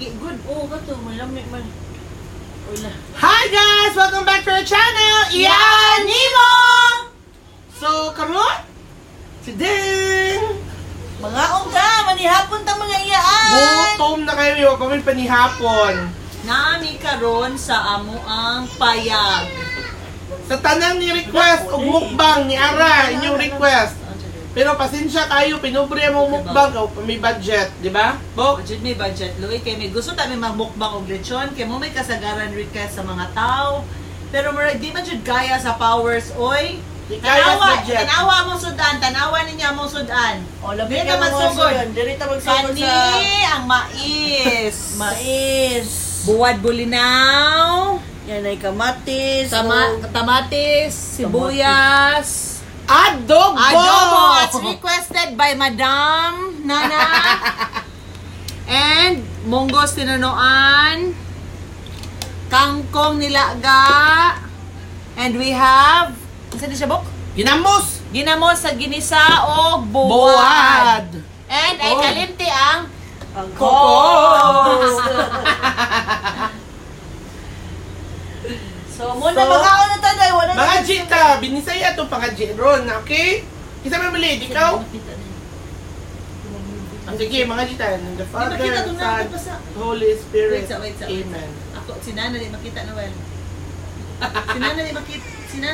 good. Oh, kato, malamig man. Wala. Hi guys! Welcome back to our channel! Ian Nemo! So, karon today, Mga ka, manihapon ta mga iyaan. gutom na kayo kami panihapon. Nami karon sa amo ang payag. Sa tanang ni request og mukbang ni Ara, inyong request. Pero pasensya kayo, pinubre mo mukbang o may budget, di ba? Bo? Budget may budget, Louie. Kaya may gusto tayo magmukbang og lechon. Kaya mo may kasagaran request sa mga tao. Pero mura, di man jud kaya sa powers, oy. Di kaya sa budget. Tanawa mo sudan, tanawa ninyo mo sudan. O, labi Dili ka magsugod. Dili ta magsugod Kani sa ang mais. mais. Buwad bulinaw. Yan ay kamatis. Kamatis, sibuyas. Adobo! Adobo as requested by Madam Nana. And munggos tinunuan. Kangkong nilaga. And we have, isa di siya bok? Ginamos! Ginamos sa ginisa o buwad. Buwad! And ay Oh. kalimti ang Ang Kokos! So, muna mga na taday. Wala Mga Jita, binisaya to mga Ron, okay? Isa man mali, ikaw? Sige, mga Jita, the Father, makita to na, Son, basta. Holy Spirit, Wait. Amen. Ako, si Nana di makita na well. Si Nana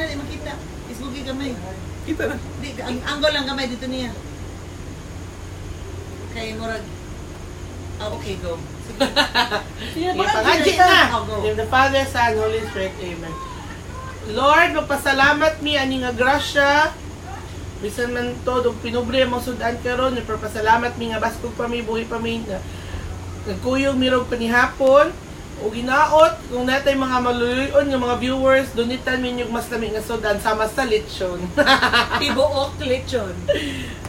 di makita. Isbugi kamay. Kita na. Di, ang angle lang kamay dito niya. Kay murag. Okay, go. Sige, mga Jita. I'll go. In the Father, Son, Holy Spirit, Amen. Lord, magpasalamat mi ani nga grasya. Bisan man to, dog pinubre mo sudan karon, nagpapasalamat mi nga baskog pa mi, buhi pa mi nga nagkuyog mirog panihapon. O ginaot, kung natay mga maluluyon nga mga viewers, dunitan mi yung mas lami nga sudan sama sa lechon. Tibuok lechon.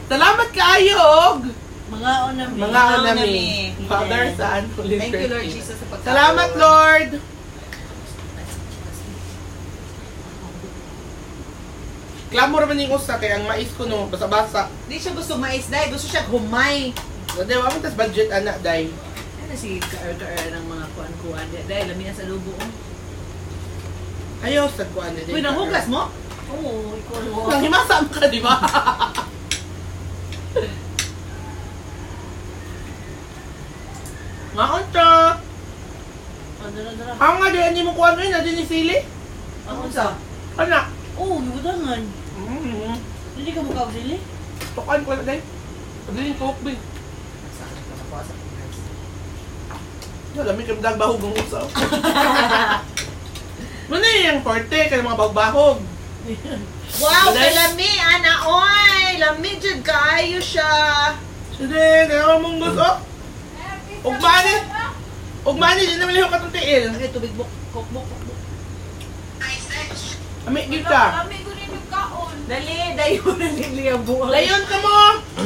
Salamat kaayo. Mga onami. Mga Mga nami. nami. Father, Son, Holy Thank you, Spirit. Lord Jesus, sa pagkaon. Salamat, Lord. Clamor man yung usa kay ang mais ko no basa-basa. Di siya gusto mais dahil gusto siya humay. Dahil wa man tas budget anak day. Ano si kaer-kaer ng mga kuan-kuan dahil lami na sa lubo. Ayaw sa kuan day. Uy, nanghugas mo? Oo, ikaw mo. Nang himasam ka, di ba? Maon to. Dara. Ang nga di mo kuan na din ni sili. Ang sa? Anak. Oo, yudangan. Hindi ka mukha sili? Tukan ko na day. Pagdilin ko bi. Wala mi kam dag bahog ng usaw. Muna yung korte kay mga bahog-bahog. Wow, Dali. lami, ana, oy! Lami dyan, kaayo siya. Sige, kaya mong gusto. Ugmani, di naman yung katuntiin. Okay, tubig buk, kokbuk. Ami, gid ka. Kami ko rin yung kaon. Dali, dayo na niliya buwan. Layon ka mo!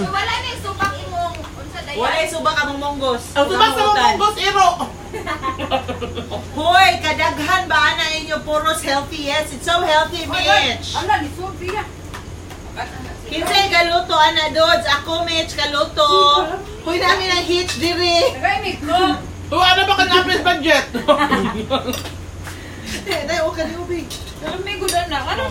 Wala na yung subak imong unsa dayan. Wala yung suba ka mong monggos. Ang subas sa mga bus, iro! Hoy, kadaghan ba na inyo puros healthy? Yes, it's so healthy, Mitch. Ala, ni Sophia. Kinsay galuto, ana Dods. Ako, Mitch, kaluto. Hoy, namin ang hitch diri. Nagay ni ko. Ano ba ka na-apis budget? Dahil, okay, di ubig. Alam may gudan na. Ano?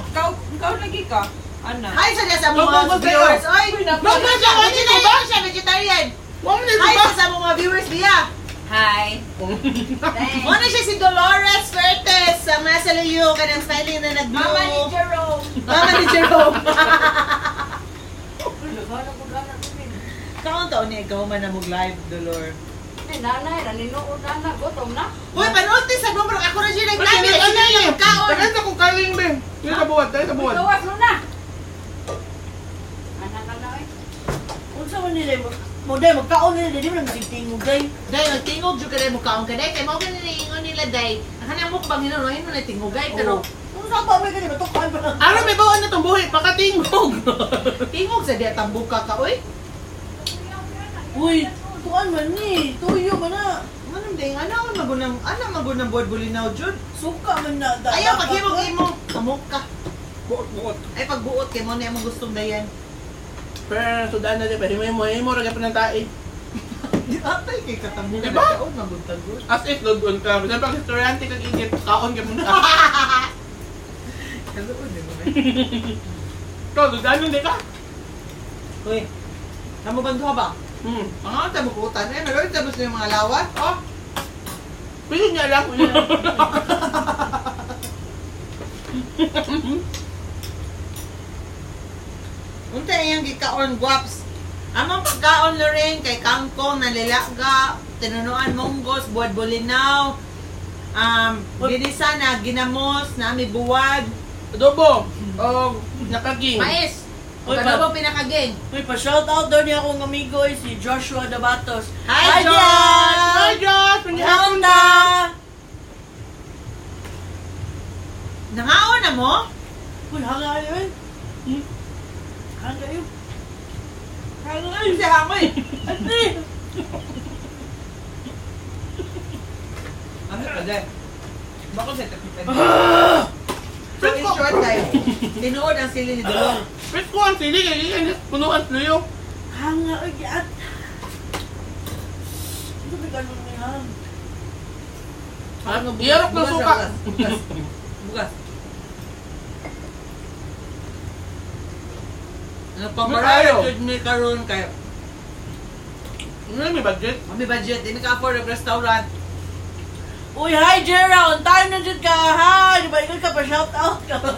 Ikaw lagi ka. Ana. Hi sa sa Go, mga go, go, viewers. go. Oy, Go, go, go, vegetarian siya, vegetarian. Huwag mo na Hi subas! sa mga viewers niya. Hi. Muna siya si Dolores Fuertes. Ang nasa layo, kanang smiling na nag-blue. Mama ni Jerome. Mama ni Jerome. Kaon taon niya, ikaw man na mag-live, Dolor. Ay, nanay, naninood na. Gutom na. Uy, panood din sa numero. Ako na siya nag-live. Ano Ay, na hindi yun? yung kaon. Tagal sa kong kaling, Ben. Tayo sa buwan. Gawas mo na. Anak ka na eh. Unsa man nila mo day magkaon nila di mo nang tingog day. Dahil nagtingog dyan ka rin mo kaon ka dahil. Kaya mo ganun nila dahil. Ang kanang mukbang hinunohin mo na tingogay. Pero Unsa ba may kanila tukan pa lang. Ano may bawaan na itong buhay? Pakatingog! tingog sa diya tambuka ka, uy. Uy, tukan man ni. Tuyo man na. Anong ding, ano magunang buwad bulinaw dyan? Suka man na. Ayaw, paghimog-imog. Amok ka. Buot. Ay, pagbuot kay mo na yung gustong dayan. Pero, sudan na din. Pero, himo, raga pa ng tae. Di atay kay katamo ka Diba? kaon mabuntagod. As if logon ka. Kasi pag restaurante kang ingit, kaon ka muna. Kaluod di mo ba? Ito, luganon di ka. Uy. Namo banduha ba? Ang tamo ko utan eh, meron tapos yung mga lawas. Oh. Pwede niya lang. Unta iyang gikaon guwaps. Among pagkaon Lorraine kay kangkong nalilaga, tinunuan monggos, buwad bulinaw. Ginisa na ginamos, nami buwad. Adobo. O, nakaging. Mais. Uy, Ano ba pinakaging? Uy, pa-shoutout daw niya akong amigo si Joshua Dabatos. Hi, Josh! Hi, Josh! Manihapon Hello! ka! Nangaon na mo? Uy, hanga kayo eh. Hanga kayo. Hanga kayo. Kasi hangoy. Ate! Ano ka dyan? Bako sa tapitan. So in Presko! short tayo, tinuod ang sili ni Dolor. Presko ang sili, kaya punuan tuyo. Hanga kayo. At... Ano ba ganun na yan? Iyarok ng suka. Bugas. Bugas. Ano pa Tayo. marami jud ni karon kay Ano may budget? may budget, di ka afford ang restaurant. Uy, hi Jera! On time na dyan ka! Hi! Di ba ikaw ka pa-shoutout ka?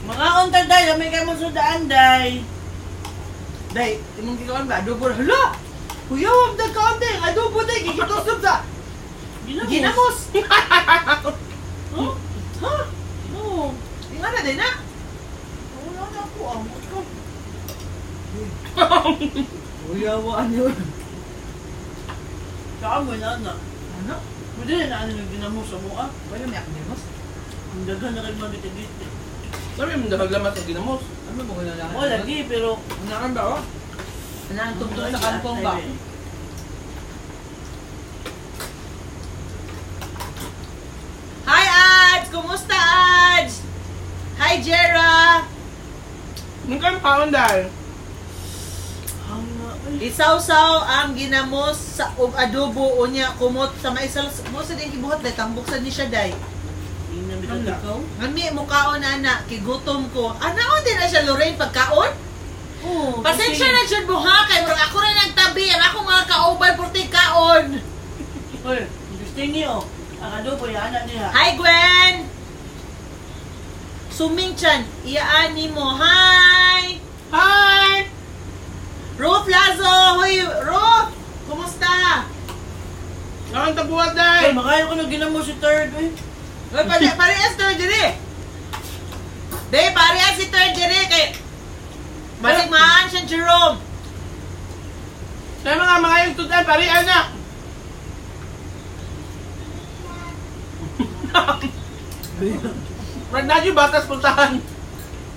Mga on time day, may kayo mong sudaan day. Day, imong gikaon ba adobo? Hala! Kuya, wag na kaon day, adobo day gigitosod sa ginamos. Huh? Ha? Oo. Ingana din na. Wala na ako ah. Kuya, wa ano? Kaamoy na na. Ano? Pwede na ano yung ginamo sa mua. Wala may akmemos. Ang dagan na kayo mabitagit. Sabi mo naglamas ang ginamos. Ano mo ko na lang? Oo, lagi pero... Unakan ba oh? Anang tungtong sa kangkong ba? Hi Ads! Kumusta Ads? Hi Jera! Nagkang kaon dahil. Hanga. Isaw-saw ang ginamos sa adobo unya kumot sa maisal mo sa din gibuhat dai tambuksan ni siya dai. Hindi na bitag ikaw. Ngani mo kaon ana kigutom ko. Anaon din na siya Lorraine pagkaon? Oo. Pasensya na jud mo ha kay murag ako ra nagtabi ang ako mga kaubay purti kaon. Uy, gusto niyo. Ang adobo yan na niya. Hi Gwen. Suming chan, iyaan ni mo. Hi. Hi! Ruth Lazo, hoy Ruth. Kumusta? Nakang tabuhat Uy, dahil. makayo ko na ginamo si third eh. Hoy parehas third dire. Be, parehas si third dire kay Basig maan siya Jerome. Kaya mga yung tudan, parihan na. Rag na yung batas puntahan.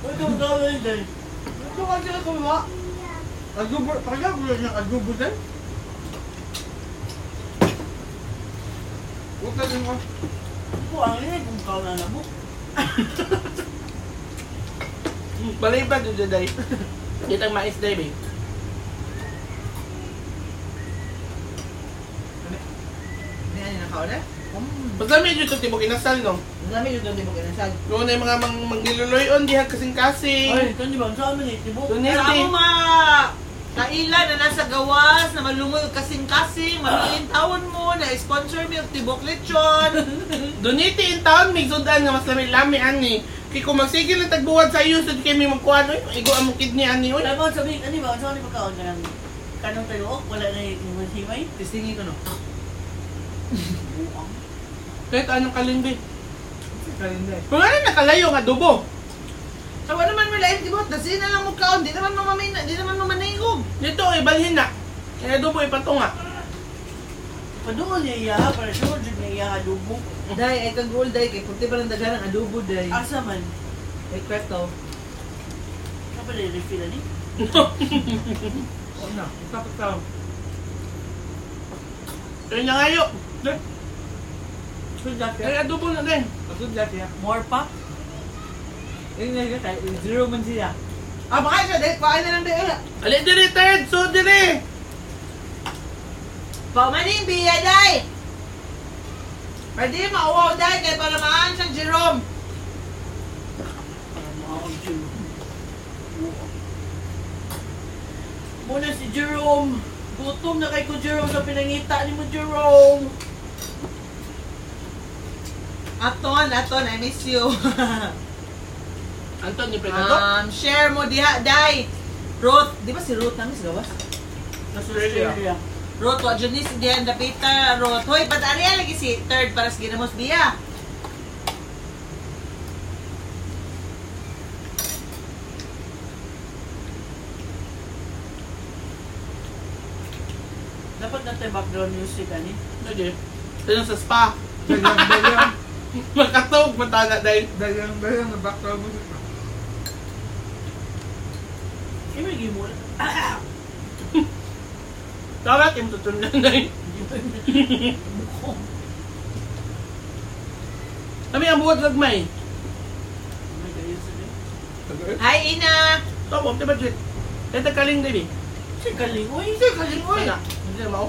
Uy, kumagawa yun day. Ito ka sila kumawa. Adobo, parang gulo ng adobo din. Huwag na din mo. Ako, ang ina, kung kao na nabuk. Balibad yung daday. Ditang mais day, babe. Hindi na nakaw na? Basta medyo ito tibok inasal, no? Ang dami yung doon di mo kinasal. Doon na yung mga mangiluloyon, diha kasing-kasing. Ay, ito di ba? Saan man eh? Tibok. Doon Pero hindi. ako kailan na nasa gawas, na malungoy kasing-kasing, maluin taon mo, na-sponsor mo yung tibok lechon. Doniti in town, may sudan nga mas lami-lami, ani. Kaya kung magsigil ng tagbuwad sa iyo, so di kayo may magkuhan, oy, igo ang mong kidney, ani, oy. Alam mo, sabi, ano ba? Saan ni pagkaon ka ng kanong tayo? Wala na yung masimay? Testingin ko no. Kahit anong kalindi. Kalinday. Kung ano nakalayo nga dubo. So ano man mo lain tibok, dasi na lang mo kaon, di naman mamamay na, di naman mamanayog. Dito, ibalhin na. Kaya dubo, ipatunga. Padoon niya iya, para sure dyan niya iya adobo. Day, ay kagul day, kay puti pa lang dagan ang adobo day. Asa man? Ay kwarto. Kapag na refill ani? O na, kapag ka. Kaya na ngayo. Good luck ya. Kaya adobo na din. Good luck ya. More pa? Yung nga kay zero man siya. baka siya, dahil kuhain na lang dahil. Ali diri, third, so diri. Paumaning biya, day. Pwede mauwaw, day, kaya para maan siyang Jerome. Muna si Jerome. Gutom na kay ko Jerome sa pinangita ni mo Jerome. Aton, I miss you. Anton, yung predato? Share mo diha, day. Ruth, di ba si Ruth namin sa gawas? Australia. Ruth, wa dyan ni si Dian Dapita, Ruth. Hoy, ba't ariya lagi si third para sa ginamos biya? Dapat natin background music ani. Hindi. Ito sa spa. Dagang. Makatog, matana dahil. Dagang na background mo. May gimo. Dapat yung tutunan dahil. Kami ang buhat lagmay. Hi, Ina! Tomo, di ba dyan? Ito kaling dali. Si Kaling, oy. Wala. Hindi na mao.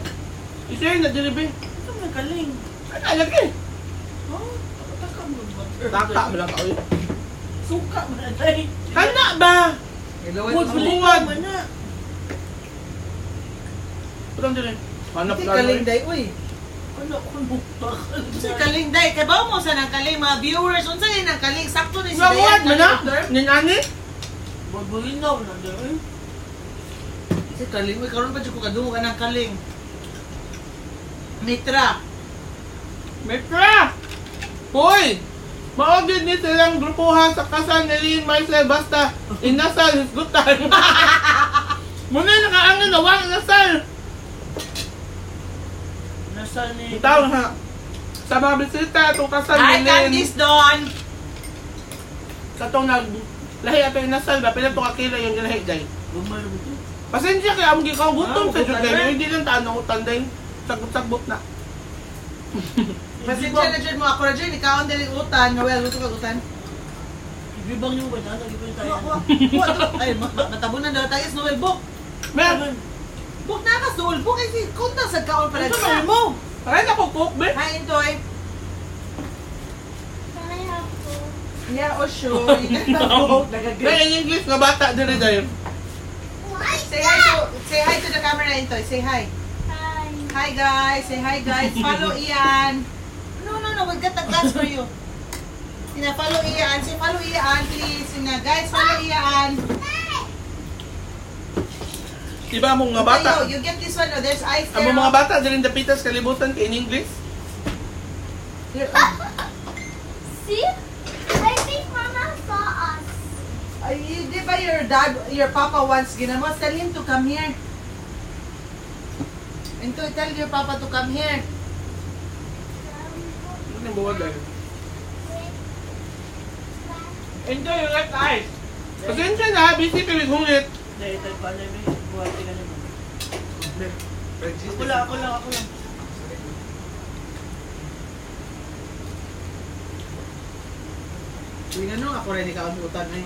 Isa na dili ba? Ito na Kaling. Ano lagi? Oh, taka mo ba? Taka mo lang ako. Suka mo na tayo. Kana ba? Huwag Buwan. balikan mo na. Putang dili. Hanap Si lang. Kalinday, uy. Ano ko bakal Si Kalinday, kaya ba mo sa nang Kaling, mga viewers, unsa yun ang Kaling, sakto ni si Nga buhat mo na? Kaling. Ninani? Huwag balikan na dahil. Si Kaling, uy, karoon pa dyan ko kadungo ka ng Kaling. Mitra. Metra! Hoy! Maogid ni silang grupuhan sa kasal ni Lynn Marcel basta inasal hisgutan. Muna nakaangan na wang inasal. Nasa ni... Itaw ha. Sa mga bisita itong kasal Hi, ni Lynn. Candice Don. Sa itong lahi ato inasal ba? Pila itong kakila yung lahi day. Gumay mo ito. Pasensya kaya ang gikaw gutom sa gutom Jud na. hindi lang tanong utan day. Sagot-sagot na. Pasensya na dyan mo ako na dyan, ikaw ang daling utan. Noel, gusto ka utan? Ibibang niyo ba? Nalagi pa tayo. Ay, matabunan daw tayo, Noel, book. Mer, Book na ka, Noel, book. Ay, kunta sa kaon pala Ito dyan. na mo. ay nakukuk be. Hi, Intoy. Yeah, oh sure. May in English nga bata diri day. Say hi to the camera, Intoy. Say hi. Hi guys, say hi guys. Follow Ian. No, we've got the glass for you. Sina, follow Ian. Say follow Ian, please. Sina, guys, follow Ian. Diba mong mga bata? You get this one. Oh, there's ice there. Ang mga bata diri dapitas kalibutan kay in English. Here, See? I think Mama saw us. di ba your papa wants ginamos? Tell him to come here. And to tell your papa to come here. Ano yung buwag dahil? Enjoy your left eyes. Pasensya na, busy pa with hungit. Dahil tayo pa na may buhati ka naman. Ako lang. Hindi nga nung ako rin ikaw ang utan eh.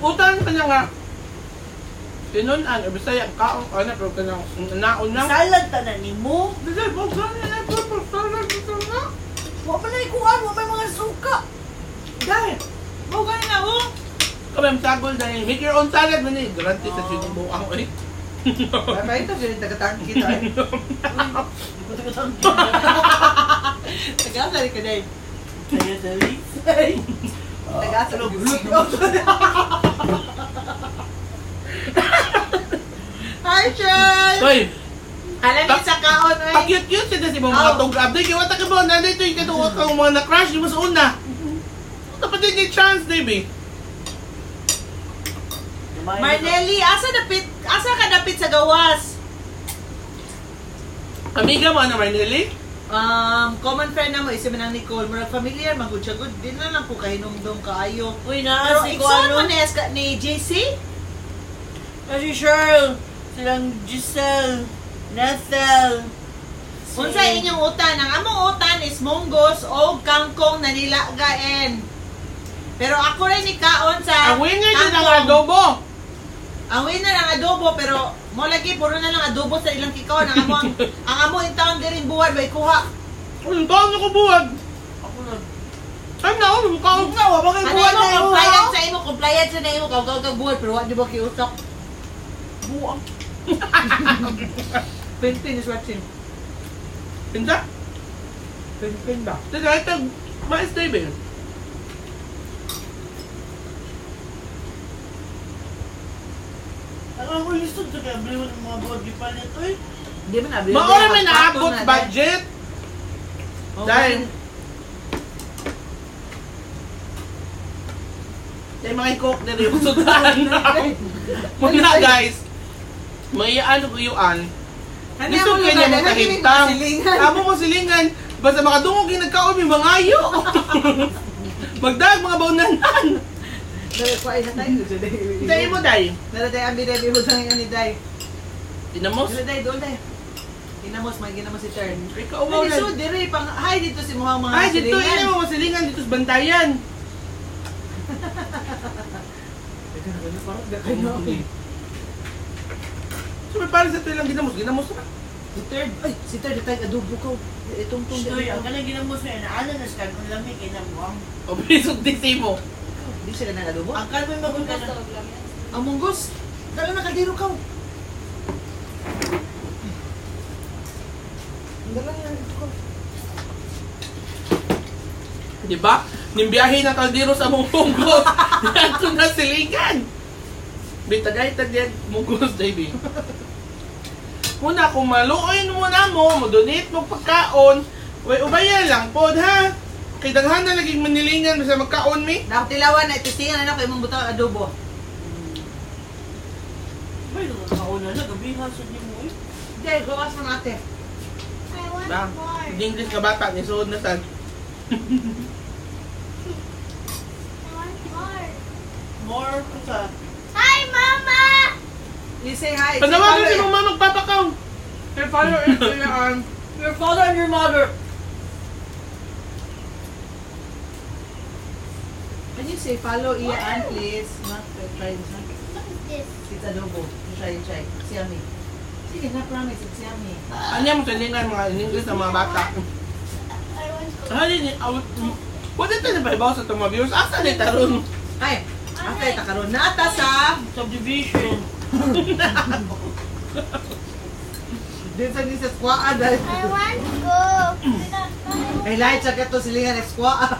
Utan ka niya nga. Tinunan, Bisaya, kaong, pero ka na, naon na. Salad tanan ni mo. Bisaya, buksan niya na ito, salad dito na. Wa pa na ikuan, wa may mga suka. Dahil, Bugay na oh! kami ang sagol dahil, make your own salad mo ni. Garanti sa sinong buang eh. Bye ito, ganyan tagatang kita eh. Di ko tagatang. Tagasali ka day. Saya dali. Tagasali ka Hi, Chen! Hoy, Alam niyo sa kaon eh. pag-cute siya na si mga Oh. tog-up. Dahil kiwata ka ba, nanay ito yung katuwa kang mga na-crush, di mo sa una. Dapat din yung chance, Davey. Marnelli, asa ka dapit sa gawas? Amiga mo, ano, Marnelli? Common friend na mo, isa man ang Nicole. Murag familiar, magud siya good. Di na lang ko kahinumdum kaayo. Uy, Pero naasi ko ikson mo ano. ni JC? Kasi Cheryl. Silang Giselle. Nethel. Unsa inyong utan? Ang among utan is munggos o kangkong na nilagaen. Pero ako rin ni kaon sa Ang winner din ang kangkong. adobo. Ang winner ang adobo pero mo lagi puro na lang adobo sa ilang kikaon ang amo ang amo in taon din buwan bay kuha. Ang taon ako buwag. Ako na. Ay na, ako mukha. Huwag na, wala kang Ano buwan mo na compliant sa imo, compliant sa imo kag buwan pero wa di ba kiutok. Buwang. Pinpin is watching. Pinta? Pinpin ba? Dahil ito, mais na iba. Ang ako lisod sa kaya bliwan ng mga body pa nito eh. Hindi man abi. Maura may naabot budget. Dahil, dahil makikok na rin yung sudan. Muna guys, may ano ko yung gusto ko niya mga kahintang. Amo mo silingan. Basta makadungog yung nagkaon, may mga ayo. Magdag mga baunanan. Dali ko ay natay. Dahil mo dahil. Dali tayo ambi dai bihud ang ni dai. Tinamos. Dali dai doon dai. Ginamos may ginamos si turn. Ikaw mo Ay, na. so dire pang hi dito si mga Ay, dito silingan. ini mo masilingan dito sa bantayan. Teka na gani parang da kayo. So may parang sa ito lang ginamos na. Si third tayo adobo ko. Itong tong Stoy, ang kanang ginamos na inaala na sa kagong lamig kinabuang. O bisog disi mo. Di sila nang adobo. Ang kalmoy magunta na. Ang munggos. Dala na kadiro ka. Dala na ko. Di ba? Nimbiyahe na kaldero sa mong munggos. Ito na silingan. Bitagay-tagay munggos, baby. Muna, kung maluoy mo na mo donate mo pagkaon, ubayan lang pod ha. Kay daghan na laging manilingan sa magkaon mi. Nakatilawan na itistingan na ko imong butang adobo. Bay, nakauna na. Gabi hasod niyo mo eh. Hindi, gawas mo natin. I want Ba? more. Hindi English ka bata, ni suod na sad. I want more. More ko sa... Hi, Mama! You say hi. Panawagan si mama magpapakaw. Your father is Your father and your mother. Can you say follow Ian, please? Not try this one. What is this? It's adobo. Try. It's yummy. Sige na, promise. It's yummy. Anya mo silingan mga in English ng mga bata. I want to. Halin, what ito na ba sa itong mga viewers? Asa ni Tarun? Ay, after takaroon nata sa... Subdivision. Din sa nisa squaa dahil... I want to go. Ay, lahat siya kato silingan ng squaa.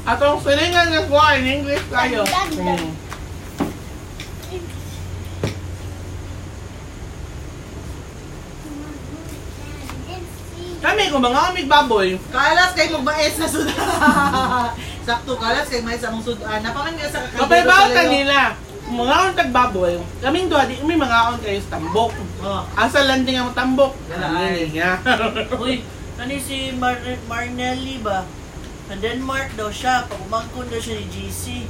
Atong silingan na po in English tayo. Hmm. Kami kung mga amig baboy, Kalas kay magbaes na sudan. Sakto, kalas kay may sa mong sudan. Napangan nga sa kakaldero kapay sa bawatan layo. nila. Kung mga on tagbaboy, kaming doa di may mga on kayo sa tambok. Oh. Asa landing ang tambok. Wala, ay. Nga. Uy, kani si Marnelli ba? Sa Denmark daw siya. Pag umangkon daw siya ni GC.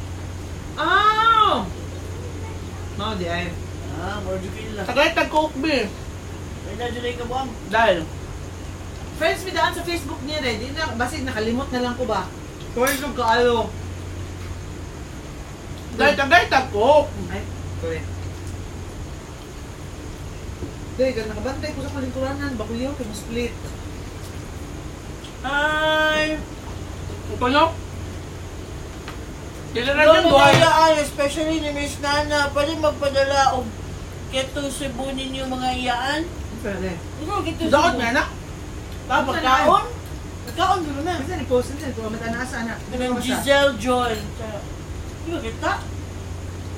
Oh! No, di ay. Ah, more di feel lang. Tagay tag-coke be. Ay na dyan ay kabuang. Dahil, Friends, may daan sa Facebook niya rin. Di na, basig nakalimot na lang ko ba? Toys ng kaalo. dahil tagay tag-coke. Ay, correct. Dahil, nakabantay ko sa kalingkuranan. Bakuyaw, kay split. Ay! Ito no? Dila na Doon dyan, boy. na especially ni Miss Nana, pwede magpadala o keto Cebu ninyo mga iyaan. Pwede. Ano, keto Daot Cebu? nga na. Pagkaon? Pagkaon doon na. Kasi ni-post nila, kung matanaasa na. Ng Giselle Joy. Di ba kita?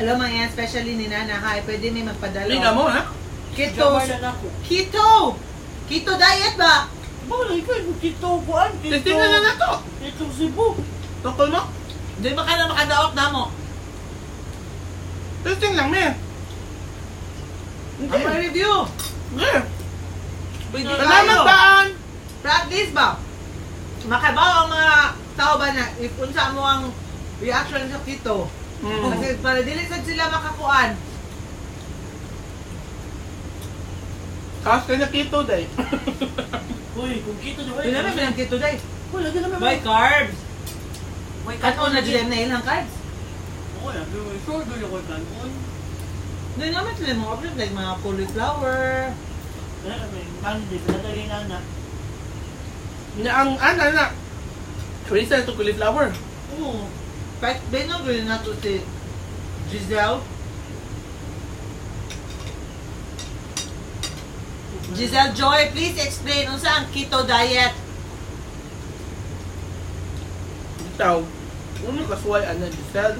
Alam mo yan, especially ni Nana, ha, pwede may magpadala. Liga mo, ha? Keto. Jamar na ako. Keto! Keto diet ba? Bawal, ikaw yung keto kuan. Testing na na to. Keto Cebu. Tokol mo? Di ba ka na makadaot na mo? Testing lang, me. Ang review. Sige. Pwede Salamat tayo. daan. Practice ba? Makabaw ang mga tao ba na if unsa mo ang reaction sa keto. Kasi para dili sad sila makakuan. Kaos ka na keto, day. Uy, kung keto di ba? Di naman bilang keto day. Uy, lagi naman. May carbs. May Kanon na lagi. dyan na ilang cards. Oo, sure doon ako kanon. Hindi naman sila mga options like mga cauliflower. May mandi, pinadali na na. Na ang na. Teresa ito cauliflower. Oo. Kahit binog rin na to si Giselle. Giselle Joy, please explain unsa ang keto diet. Bitaw. Uno kasuway ana Giselle.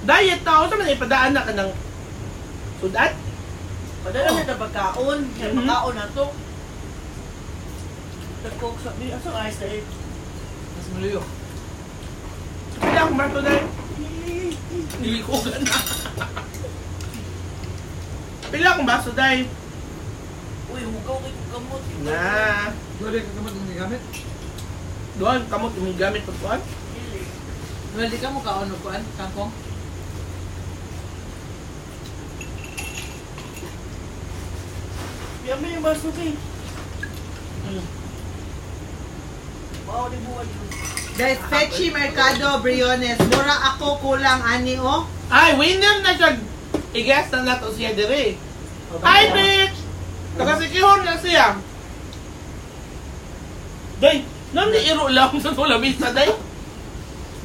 Diet na ako sa mga ipadaan na ka ng sudat. Padala na na pagkaon. Kaya Mhm. pagkaon na to. Tagkok sa... Asang ayos na eh. Mas maluyo. Kaya akong marto dahil. Hindi ko gana. Pila akong baso dahil. Uy, hugaw kay kamot. Na. Dali ka kamot ng gamit. Doon, kamot yung gamit pag kuhan. Dili. Well, di ka mo kaon og kuan, kangkong. Yami yung baso kay. Wow, di buwan yun. Guys, Pechi Mercado Briones, mura ako kulang ani oh. Ay, winner na siya. I-guess na nato siya dire. Hi, bitch! Nakasikihon na siya. Day, nang iro lang sa tulamisa, day.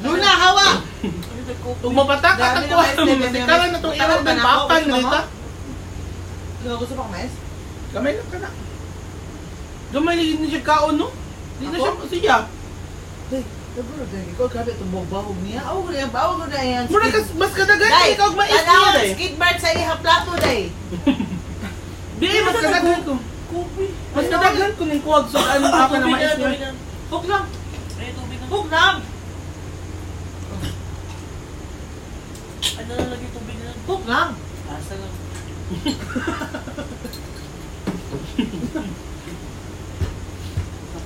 Luna hawa. Ano tagkok? Kung mapatak ka Grabe kuha, naman, Steve. masikaran na itong iro Utaran ba ng na ako? papan, Gusto mo? Rita. Gusto pa kumain? Gamay lang ka na. Gamay lang niya kaon, no? Di na Ako? siya. Hey, siguro dahil ikaw grabe itong bahog niya. Awag na yan, bawag na yan. Mura ka, mas kadagan Day, ikaw mais niya, tanaw day. skid mark sa ihang plato, day. Di, mas kadagan ko. Kopi. Mas kadagan ko ng kuwag so ano Ah, pa na tubig mais na, tubig niya. na. Hook lang. Ay, tubig na. Hook lang. Ano na lagi tubig na? Hook lang. Asa lang.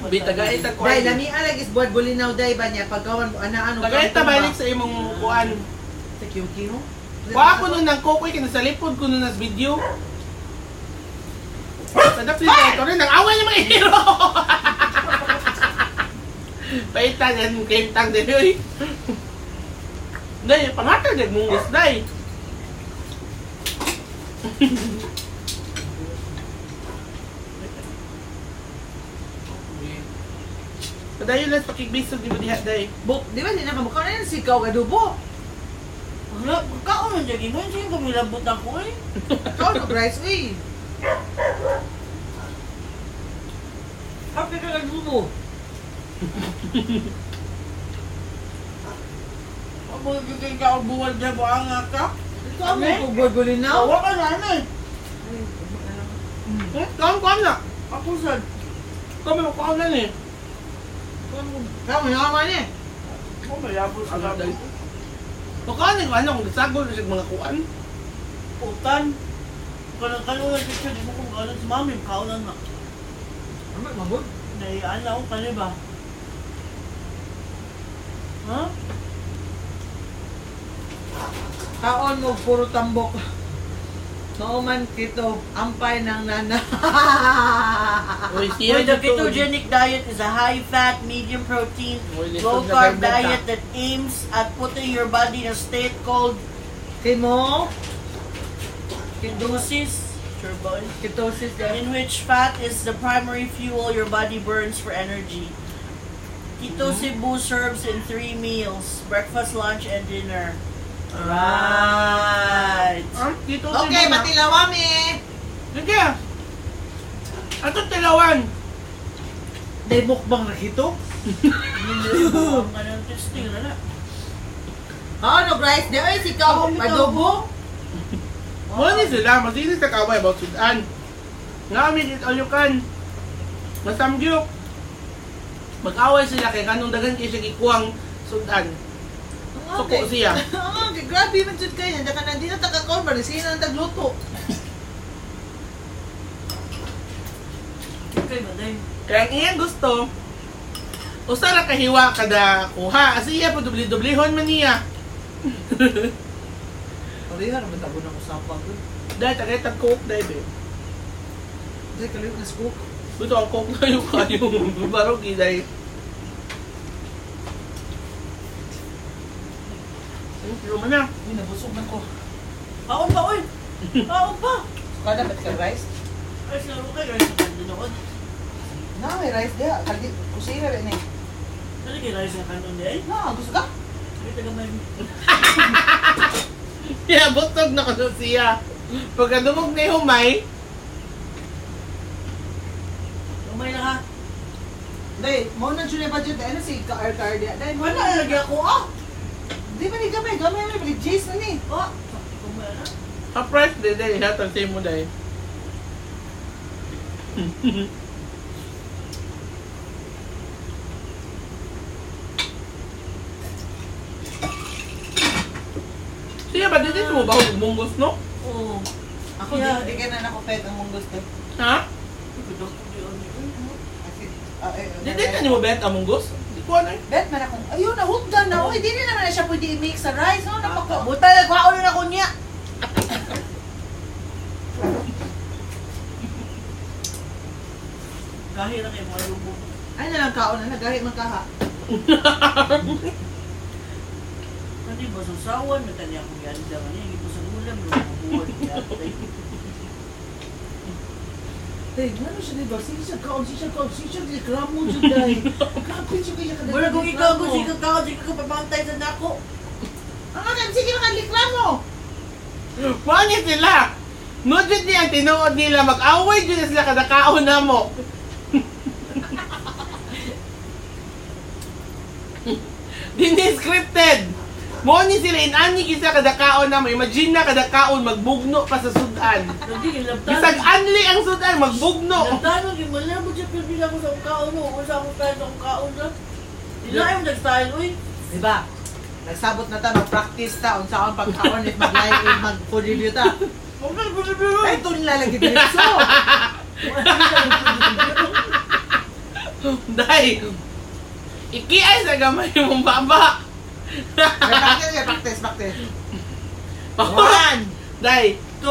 Bi, tagaita ko. Day, lamian lagi is buwan bulinaw, day ba niya? Pagkawan mo, ano, Tagaita balik sa imong kuan. Sa kiyo-kiyo? Kuha ko nun ng kokoy, kinasalipod ko nun ng video. Sadap din ito rin, nang-away niya mga hero! Paitan yan, kaintang din yun. Day, pangatag din mong day. Padayon lang sa pakigbisog di ba diha day. Buk, di ba, hindi na kamukha na yan, sikaw adobo. Wala, pagkaon na dyan. Ginoon siya kami labot ako eh. Ikaw, nag-rice, uy. Happy ka nagbubo. Abo, bigay ka ang buwan dyan. Buwan nga ka. Ikaw mo kung buwan bulinaw. Awa ka na eh. Kuhan na. Ako sad. Kami kuhan na ni. Ikaw mo naman eh. Ako mayabot sa labot. Kuhan na ano kung gisagol na siya mga kuhan. Utan. Kanang picture, di mo kung ano si mami. Kaunan na. Ano, mabot? Naiaan na ako kaniba. Ha? Kaon mo, puro tambok. Nauman kito, ampay ng nana. Uy, Well, the ketogenic diet is a high-fat, medium-protein, Uy, low-carb lisod na diet that aims at putting your body in a state called Kimo, ketosis. Sure boy. ketosis In which fat is the primary fuel your body burns for energy. Keto Cebu serves in 3 meals: breakfast, lunch, and dinner. Right. Dito Okay, matilawami. Sige. Ato tilawan. Day mukbang na kito. Ang anong testing na na. Ano, guys? Di ay sikaw, adobo. Mo ni sila, masinis sa kaway about sudan. Ngamit it all you can. Masamgyok. Mag-away sila kay kanong dagan kay siya gikuwang sudan. Suko siya. Ah, grabe man jud kay nanda ka na di na takakaon ba sino ang tagluto. Okay ba day? Kaya ang iyang gusto, usa ra kahiwa kada kuha. Asiya po dubli-dublihon man niya. Pariha naman tabo na usapang ko. Dahil tagay coke dahil be. Day kaliw na scoop. Buto ang coke na yung kayo. Barog dahil. Luma na. Uy, nabusog na ko. Kaon pa, oy! Kaon pa! Kada ba't ka rice? Ay, sinaro kayo. Ay, sinaro Na, may rice dia. Kaldi, kusina rin eh. Kali kayo rice ang kanon di ay? Na, gusto ka? Ay, taga may... Yeah, butog na ko siya. Pagkadungog na humay, Umay na ha. Day, mo na dyan yung budget. Ano si car dia? Day, mo Wala na. na lagi ako, ah! Di ba ni gamay? Gamay na, balik cheese na ni. Oh! Umay na. ka-price din dahil hatag sa mo dahil. Siya ba dito mo ba kung munggos no? Oo. Ako, Yeah. di ka na nakupet ang mong gusto. Ha? Dito na mo bet ang munggos? Di ko ano eh. Bet man akong, ayun, nahugdan na. Uy, di naman na siya pwede i-mix sa rice. No? Napaka... Buta na, kwaon na ko niya! Kahit na kayo mga lubog. Ay na lang kaon na, nagahi man kaha. Hindi ba susawan? Natanya akong yan naman niya. Hindi po sa ulam. Lumubuhan niya. Hey, ano siya diba? Sige siya kaon, di kramo dyan dahil. Kapit siya kaya kadagdag. Wala kung ikaw ko, sige ka, sige ka papantay sa nako. Ang alam, sige makaliklamo. Paano sila? Nudit niya ang tinuod nila, mag-away dyan na sila kada kaon na mo. Dini scripted. Mo ni sila inani kisa kada kaon na mo. Imagine na kada kaon magbugno pa sa sudan. Hindi, Bisag anli ang sudan magbugno. Nagtanong, yung malabot siya pero bila ko sa kaon mo. Kung sa akong style sa akong kaon na. Ila yung nag-style, uy. Diba? Nagsabot na ta, mag-practice ta, unsa ang pagkaon at mag-live, mag-food review ta. Ay, ito nilalagay diretso. Dahil, ikiay sa gamay mong baba. Practice. Mahurot. 1, Dahil, 2,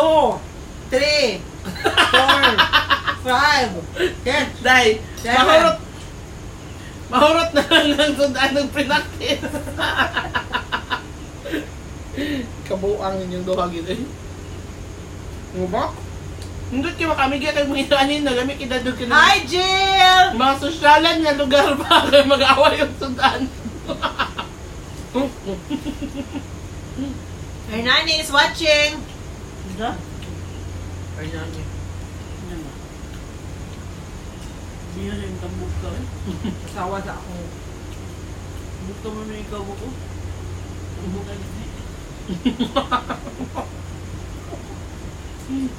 3, 4, 5, 10. dahil, Seven. mahurot na lang ng sudan ng pre-practice. Kabuang ninyong duhagin eh. Ano ba? Hindi kayo makamigay kayo mga inaanin na lamig idadog ka na. Hi, Jill! Mga sosyalan nga lugar pa kayo mag-away yung sudan. Hernani is watching. Hindi? Hernani. Hindi ba? Hindi na yung tambok ka eh. Asawa sa akong Bukta mo na ikaw ko. Tambok ka hindi.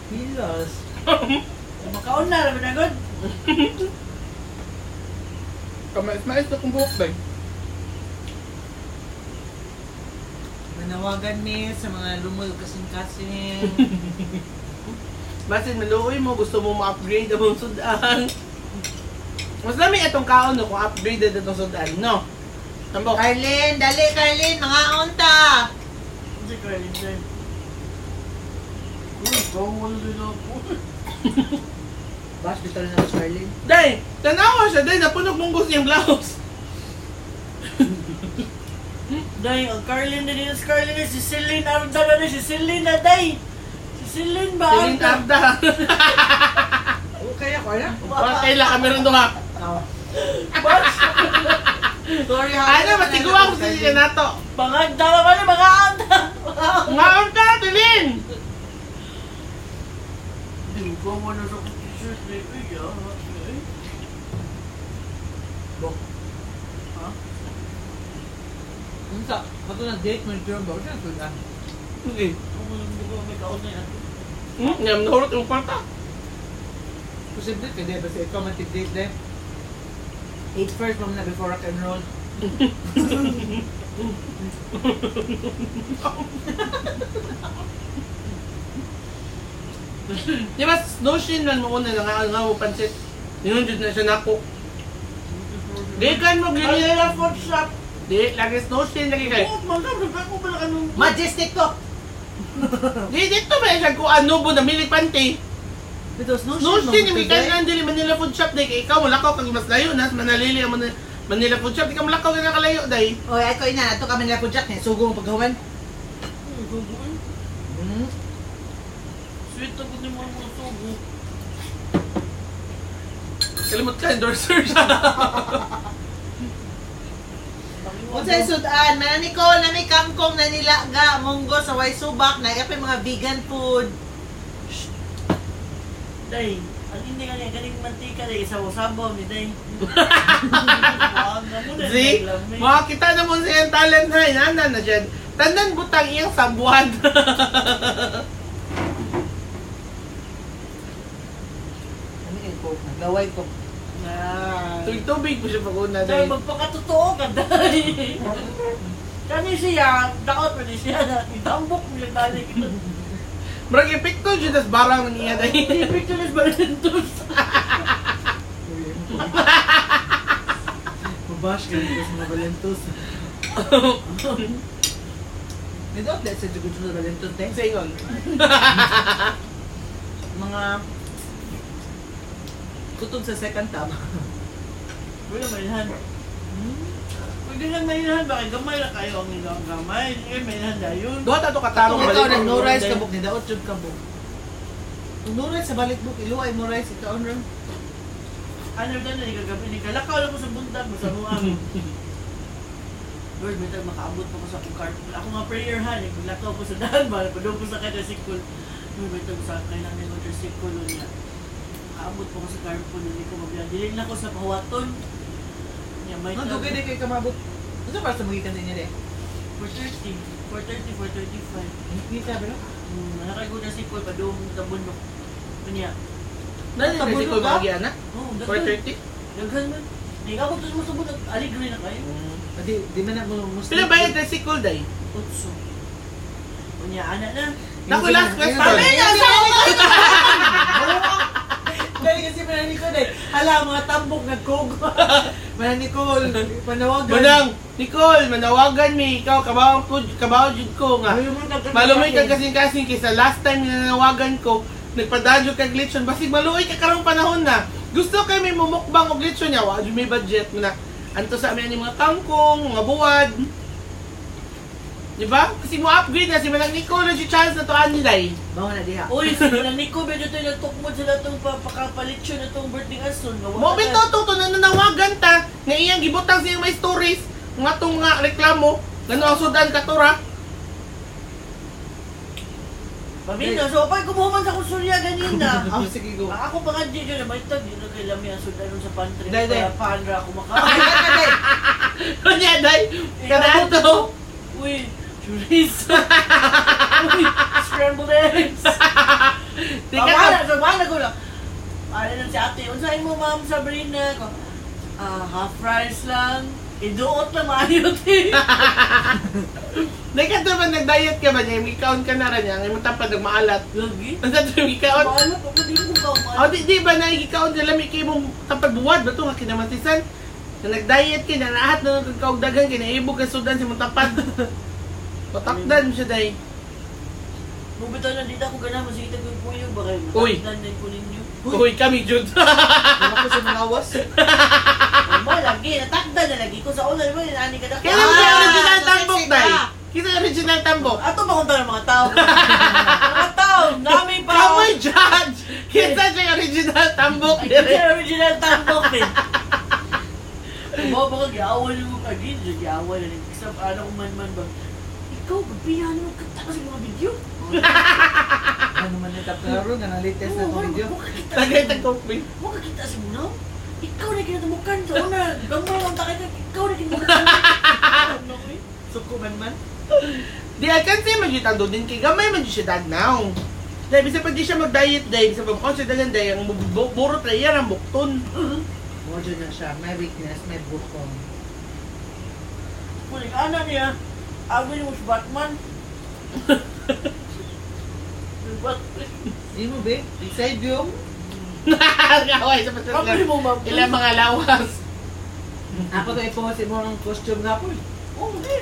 hilos. Makaon na, labi na good. Kamais-mais na kong buhok dahil. Manawagan ni sa mga lumul kasing-kasing. Basin maluoy mo, gusto mo ma-upgrade ang mong sudan. Mas dami itong kaon no, kung upgraded itong sudan, no? Tambok. Carlin, dali Carlin, mga unta. Hindi ka rin dyan. Uy, bawal din ako. Bas, bitaw na si Carlin. Day, tanawa siya, day, napunog mong gusto yung blouse. Day, ang Carlin na din, si Carlin na, si Celine Arda na si Celine na, day. Si Celine ba? Siling tarda. Okay ako, ano? Kailan kami rin doon ha. Sorry ha. Ano, matiguang sa siya na to. Bangag dawa ka na, mga anda. Ngaon ka, Tilin! Hindi ko mo na sa t-shirt na ito, Bok. Ha? Unsa, kato na date mo yung ba? Unsa sudan? Sige. Kung may kaon na yan. Ngam, nahurot yung kwarta. Posible ka din, basta ikaw mag-date din. Eat first, mom na before rock and roll. Di ba, snowshin man mo una nga mo pansit. Yun na siya nako. Di kan mo Ay, gili. na food shop. Di, lagi snowshin lagi kay. Oh, magkabag ako pala anong... Majestic to! Di, dito ba siya kung ano po na milig panty. Ito, Snowshin, may kan dili Manila Food Shop day kay ikaw mulakaw kag mas layo nas Manalili ang Manila Food Shop di ka mulakaw ka kalayo day. Oy, ako ina, ito kami nila pujak niya. Sugo mo paghawan. sugo eh. Hmm. Sweet ako ni mo ang sugo. Kalimot ka, endorser siya. Unsay sudan, man Nicole na may kangkong na nilaga, munggo sa way subak, na yapay mga vegan food. Day, ang hindi ka niya, galing mantika day, sabaw-sabaw ni Day. See? Makakita na mo siyang talent na inanan na dyan. Tandan butang iyang sabuan. Ano yung coke? Naglaway ko. Tubig po siya pag-una Day, na. magpakatotoo ka, Day. Kani siya, daot pa ni siya na, itambok niya tali. Marag epekto dyan, tas barang nang iya na. Pictures Valentus. Mabash ka nito sa mga Valentos. May daw sa jugod sa Valentos din. Sa ingon. Mga kutog sa second tab. Wala mailhan. Pwede lang mailhan, bakit gamay na kayo ang nilang gamay? Sige, mailhan na yun. Doon ato katarong Ikaw balik. na no rice kabuk ni daot jud kabuk. Kung no rice sa balikbuk, iluay mo rice ikaw ron. Ano na ni kagabi ni kalakaw lang ko sa buntag mo sa buang. Lord, may makaabot pa ko sa akong cart. Ako nga prayer ha, naglakaw ko sa daan ba, padung ko sa quadricycle. Lord, may sa kailangan ng quadricycle niya. Makaabot pa ko sa carpool, hindi ko mabiyan. Dili na ko sa pahuwaton. Niya may Ang dugay di kay kamabot. Ano para sa magikan din niya de? 430, 435. Hindi sabi no? Nakakago na si Paul, padung sa bundok. Kanya. Nani na si Kuya Bagyan na? Oh, 430? Daghan man. Di ka mo mo sa bundok, aligre na kayo. Di man na mo Pila bayad na si Cool Day? Utso. Kanya, anak na. Naku, last question. Sabi niya, sa Dahil kasi Manang Nicole eh. Hala, mga tambok nagkog. Manang Nicole, panawagan. Manang, Nicole, manawagan mi, ikaw, kabaw jud ko nga. Malumay ka kasing-kasing kaysa last time na nanawagan ko, nagpadadyo kag lechon, basig maluoy ka karong panahon na. Gusto kay may mumukbang og lechon niya, wa jud may budget mo na. Anto sa amin ani mga kangkong, mga buwad. Di ba? Kasi mo upgrade na si Manang Nicole na si chance na to ani day. Bawa na diha. Uy, sila Nico, medyo ito nagtukmod sila itong papakapalitsyon na itong birthday asun. Mo bitaw to na nanawagan ta nga iyang gibutang siyang may stories nga tong nga reklamo ngano ang sudan katura. Pamina, so apay kumuhuman sa konsulya ganin na. Oh, sige go. Ako pa nga dito na may tag, dito kay Lami ang sudan sa pantry. Day, day. Kaya paandra ako maka... Kanya day, kanato. Uy, chorizo. Uy, scrambled eggs. Di ka Sabana ko lang. Ano lang si ate, unsain mo ma'am Sabrina? Half rice lang. Iduot na maayot eh. Di ka to ba nag-diet ka ba niya? Ikaon ka na rin niya. Ngayon mo tapad nagmaalat. Lagi? Ang sa tuwing ikaon. Maalat ako, di ko ka O di ba na ikaon sa lami kayo mong tapad buwad ba ito nga kinamatisan? Na nag-diet ka na lahat na nagkakaugdagan kinaibog ka sudan sa mong tapad. Patakdan mo siya day. Bubitaw na dito ako gana, masigit ako yung puyo. Baka Uy. matagdan ko ninyo. Uy, kami jud. Wala ko sa malawas. Mo, lagi, natakdan na lagi ko sa ulan. Mo, ani ka na. Kailan ba yung original so tambok sexy day? ka. Kita yung original tambok. Ato ba kung ng mga tao? Mga tao, nami pa. Kamoy judge! Kita yung original tambok. Ay, kasi original tambok eh. Mo, baka giawal mo ka din. Giawal na rin. Isang ano kung man ba. Ikaw, magpihan mo kanta kasi mga video. Ano man yung kaplaro nga na latest na itong video. Tagay tagkopin. Mo kakita sa munaw? Ikaw na kinatamukan sa una. Gamay lang takay ka. Ikaw na kinatamukan. Suko man. Di I can say magyutang doon din kay gamay man siya dagnaw. Dahil bisa pag di siya mag-diet dahil bisa pag siya dagan dahil ang burot na iyan ang bukton. Mojo na siya. May weakness, may bukong. Kulik anak niya. Agawin mo si Batman. Hindi mo, be? Decide yung? Kaway sa Agawin mo ma'am. ilang mga lawas. Ako to iposit mo ng costume nga po. Oh, hindi.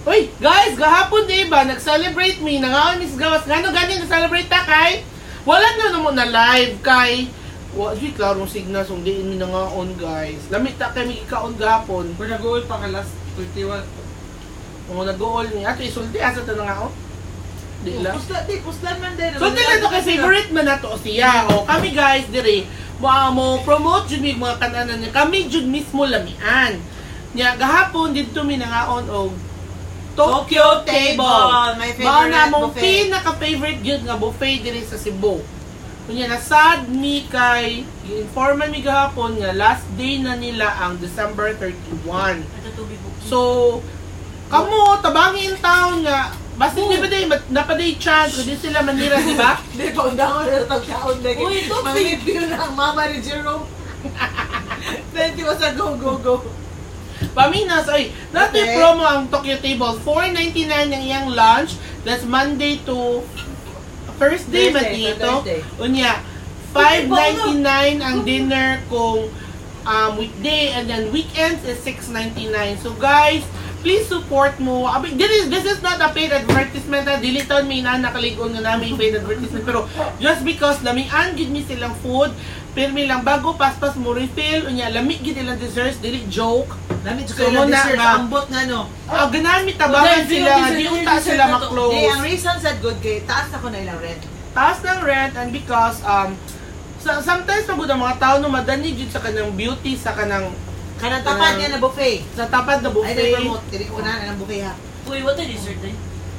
Uy, guys, gahapon diba, nag-celebrate me, nangaon Miss Gawas, gano ganin na-celebrate ta kay? Wala na naman na live kay. Di klarong signal, sundiin mi nangaon guys. Lamit ta kay mi ikaon gahapon. Kung nag-uul pa ka last 21. Kung nag-goal niya, ato isulti, asa ito na nga ako. Di lang. Puslan man din. So, tingnan to kay favorite man na to siya. O, kami guys, dire, mo promote jud mi mga kananan niya. Kami jud mismo lamian. Nya gahapon dito mi nangaon og Tokyo Table. My Mao na favorite mong buffet. pinaka-favorite jud nga buffet diri sa Cebu. Kunya nasad mi kay gi-informan mi gahapon nga last day na nila ang December 31. Ito tubig po. So, kamo tabangin taon nga basta di ba day napaday chance kung di sila manira, di ba? Hindi pa undangan na tagkaon na. Uy, ito, Mamimipil na ang mama ni Jerome. Thank you sa go, go, go. Paminas, ay, natin Okay. promo ang Tokyo Table. $4.99 ang iyang lunch. That's Monday to Thursday ba Thursday, dito? Thursday. Unya, $5.99 ang dinner kung weekday, and then weekends is $6.99. So guys, please support mo. This is not a paid advertisement. Diliton may nakaligon nga namin paid advertisement. Pero just because lamian gid mi silang food, pirmi lang bago paspas mo refill, unya lamig gid ilang desserts, dili joke. Lamig So, ko yung muna dessert. nga. Ambot nga no. Ganami tabangan Okay, sila, dessert, di unta dessert sila na to. ma-close. Di, ang reason sa good kay taas na ko na ilang rent. Taas ng rent, and because sometimes pagod ang mga tao no madani jud sa kanang beauty, sa kanang Kanang tapat niya na buffet. sa tapad na Ay, buffet. nag-promote. Tiri ko na ng buffet ha. Uy, what a dessert day?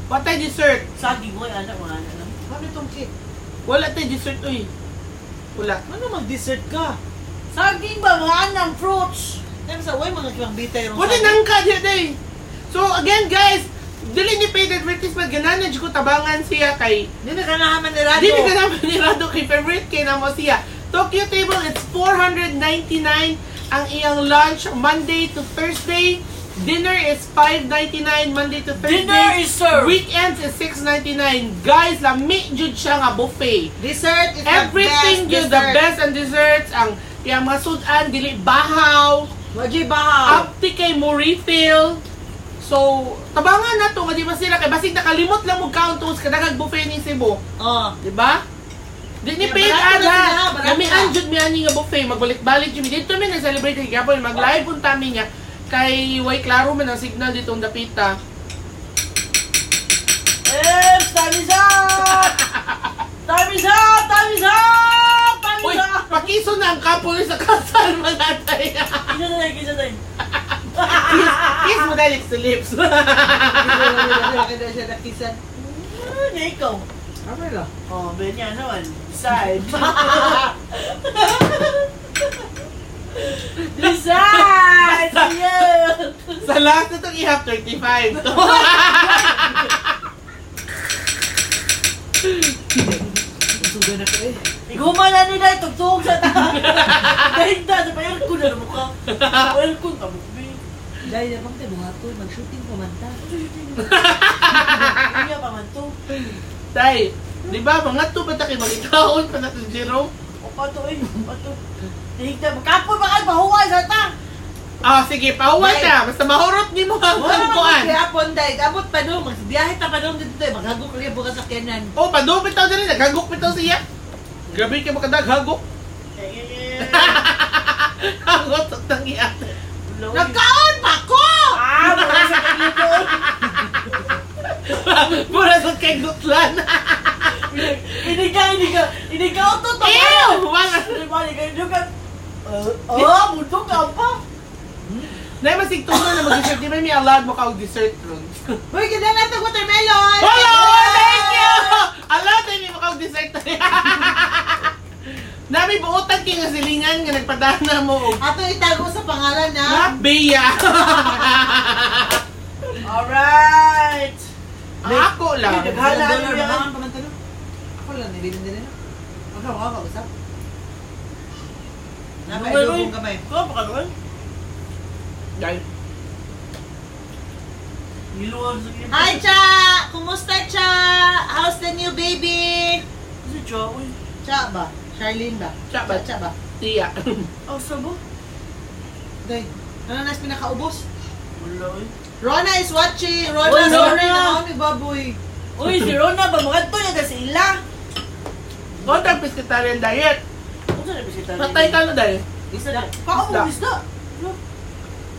What ay dessert? Saging mo, anak, mga anak lang. Bakit itong cake? Wala tay dessert uy. Wala. Ano mag-dessert ka? Saging ba, mga anak, fruits? Ano sa way mga kibang bitay ron. Wala nang kadya day. So again guys, dili ni paid advertisement gananan jud ko tabangan siya kay Hindi na kanahaman ni Rado. dili ka naman ni Rado kay favorite kay na mo siya. Tokyo Table, it's $499 ang iyang lunch Monday to Thursday. Dinner is $5.99 Monday to Thursday. Dinner is served. Weekends is $6.99. Guys, lami jud siya nga buffet. Dessert is Everything the jud best the best and desserts. Ang iyang mga sudan dili bahaw. Waji bahaw. Apti kay mo refill. So, tabangan na to, nga di ba sila kay basig nakalimot lang mo count tungod sa kadagag buffet ni Cebu, Oh. di ba? Di ni Yeah, paid barato na ad sila, ha. barato Kami na. anjud mi ani nga buffet, magbalik-balik jud mi dito mi nag-celebrate kay gapon, mag-live punta mi nga kay way klaro man ang signal ditong dapita. Time is up! Time is up! Time is up! Time Uy, is up! pakiso na ang kapon sa kasal mga tay. Kisa tayo. Kiss mo dahil lips to lips. Kaya siya nakisan. Ano ikaw? Ano lang? Oh, ganyan naman. Side. Decide! Yeah! Sa last na itong i-have 35 to. Suga na ko eh. Iguman na nila, tugtog sa ta. Dahil na, sa pa-aircon na mukha. Pa-aircon, tabukbi. Dahil na bang tayo buhato, mag-shooting pa man ta. Kaya pa man to. Tay, di ba mga to ba tayo magitaon pa natin Jerome? O pato eh, pato. Tingnan, magkapoy ba kayo, mahuway sa ta. Sige, pauwan na. Basta mahurot ni mo ang Wala kuan. kaya hapon dahil. Abot pa doon. Magbiyahe ta pa doon dito tayo. Maghagok ulit bukas sa kenan. Oh, padupit tao din. Naghagok pitaw siya. Grabe kayo makadag, hagok. Hagok sa tangiyan. Nagkaon pa ko! Ah, mula sa kanito. Mura sa kay Gutlan. Hindi ka auto to. Ew! Wala. Hindi ka. Oh, muntong ka pa. Nay, masig tuno na mag-dessert. Di ba may allowed mo ka og dessert ron? Uy, ganda na ito watermelon! Hello! Thank you! Allowed na mo ka og dessert. Nami buotan kayo nga silingan nga nagpadana mo og Ato itago sa pangalan na... Beya. Alright. Ako lang. Ay, naghala $1 ano na yan? baka pamantalo. Ako lang, nililin din na. Ako, usap. Napaidugong kamay. Ikaw pa ka naman? Dahil. Niluwag sa kanya. Hi, Cha! Kumusta, Cha? How's the new baby? Si Cha, uy. Cha ba? Charlene ba? Cha ba? Cha ba? Tiya. Oh, sabo? Day, ano nas pinakaubos? Wala, uy. Rona is watching. Rona, Uy, sorry Rona! na ako ni Baboy. Uy, si Rona ba? Mga to niya kasi ila. Kontak pescatarian diet. Kung saan na bisita? Patay ka na dahil. Isda. Kako Isda. mo isda.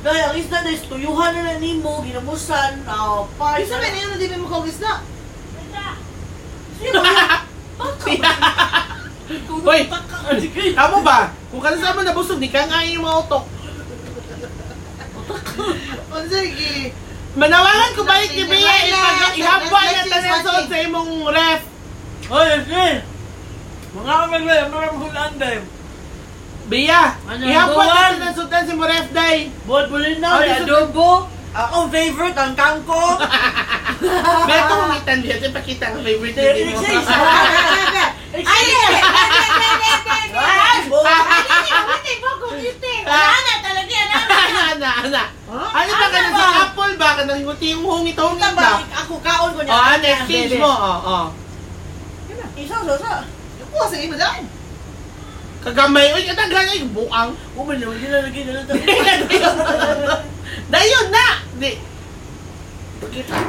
Dahil ang isda na tuyuhan na na nimo, ginamusan, pa. Isa man niya na di mo kawis na. Sino yan? Hoy, amo ba? Kung kasama na busog, di ka nga yung mga utok. O sige. Manawangan ko balik ni Bea, ihapwa na tanasod sa imong ref. Hoy, sige! Mga kamagay, mga mahulanday. Bea, Ano, ihapwa na buwan? tanasod sa imong ref, day. Buwan po rin na, Oh, may gusto- adobo. Akong favorite, ang kangkong. Bea, ito humitan Bea, ito pakita ang favorite Ay, din mo. Ay, Ay, buwan. hindi po kumitin. Ana talaga yan. Ana. Ano ba ka na sa apple ba? Ka nang nguti yung hungit-hungit ba? Ako kaon ko niya. O, ano, exchange mo, o. Isa, sa. Po, sige mo daan. Kagamay, uy, kataghan ay bukang. Uman naman, hindi na lagi na lang. Dayon na! Di.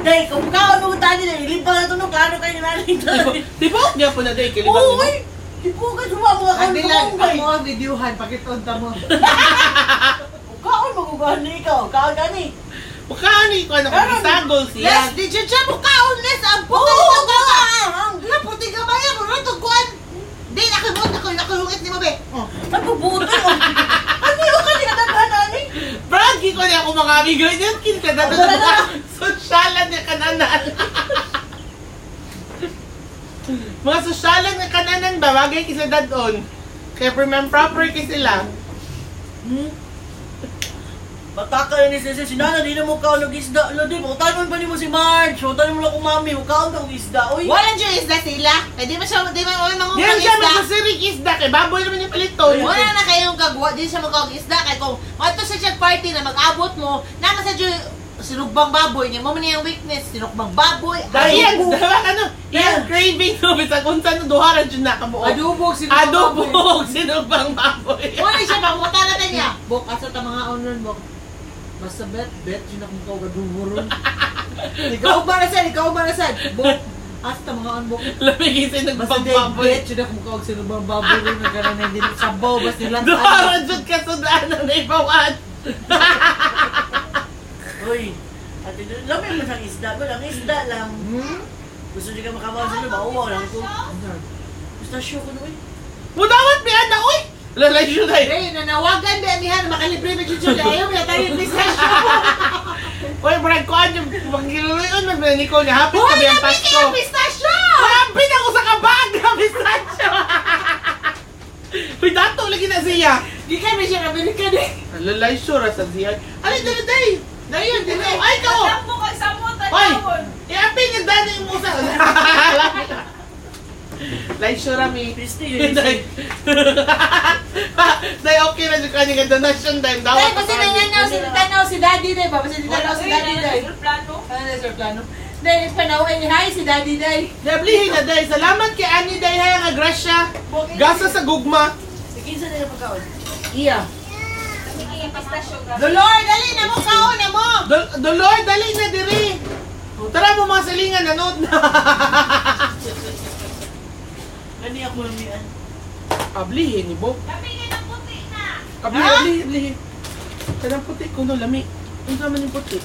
Day, kung kaon mo tayo na, ilimpang na ito nung kano kayo naling tayo. Di ba? Diyan po na day, kilibang mo. Uy! Di po ka suma mga kaon Andi ko lang, mong bay. ang mga videohan, pakitonta mo. Kung kaon, magugahan na ikaw. Kaon ka ni. Bukhaan ko ano kung isagol siya. Yes, di dyan siya mo kaon, Les. Ang puti Oo, ka ba? ang Ang puti ka ba yan? Muna tugkuan. Di, nakahungit ni mo, be. nagbubuto. Ano yung kanina taghanani? Bragi ko niya kung mga amigo niya, kinakadadad sosyalan niya kananan. Mga sosyalan niya kananan ba, bagay kisa dadon. Kaya remember proper kay sila. Bataka ni Sese, sinana, di na mo kaon ng isda. Ano di, makatanong pa ni mo si Marge. Makatanong mo lang kung mami, makaon ng isda. Uy! Walang dyan isda sila. Eh, di ba siya, di ba Di mangungkang siya isda? magkasirik isda, kay baboy naman yung paliton. Wala na kayong kagwa, di siya magkawag isda. Kaya kung mato sa chat party na mag-abot mo, naman sa dyan, sinugbang baboy niya. Mo man yung weakness, sinugbang baboy. Iyan, diba ano? Iyan, craving no, bisag kung saan duharan dyan nakabuo. Adubog, sinugbang baboy. Adobog, sinugbang baboy. Wala siya, pangutan natin niya. Bok, asa ta mga onon, bok. Basta bet, yun akong kawagaduburon. Ikaw ba na sad? Bok, asa ta mga onon, bok. Lamigin siya Basta nagbang day, baboy. bet, yun akong kawag sinugbang baboy. Nagkaroon na din sabaw, basta nilang Duharan dyan ka sudaan ang naibawan. Uy! Ate, lamay mo ng isda ko lang. Isda lang. Gusto niyo ka makabawa sa loob. Uwaw lang ko. Pistasyo ko na uy. Mudawat mi ana, uy! Lalay siya na Ray, nanawagan ba niya na makalibre na dyan siya. Ayaw na tayo yung pistasyo. Uy, brad ko adyo, magkiluloyon man ba Nicole nga hapit kami ang Pasko. Wala pistasyo! Hapit ako sa kabag, pistachio! Uy, dato lagi na siya. Di kami siya nabili ka din. Lalay siya sa siya. Alay, day! Dayon, dayon. Ay, ka oh! Sampo kag sampo Hoy! tanawon. Iapin yung dana yung musa. Lay siya rami. Pisti yun. Day, okay na yung kanyang donation time. Ay, kasi nananaw si Daddy Day ba? Kasi nananaw si Daddy Day. Plano. Ano na sir plano? Day, panawin niya. Hi, si Daddy Day. Dablihin na day. Salamat kay Ani day ha nga grasya. Gasa sa gugma. Sige, sa nila pagkaon. Iya. Sige, pistasyo ka. Dolor, dali na mo, kaon na mo. Dolor, dali na diri. Tara mo mga salingan, nanood na. Gani ako lamian. Ablihin ni Bob. Kapigin ang puti na. Ablihin. Kanang puti ko no, lami. Ano naman yung puti?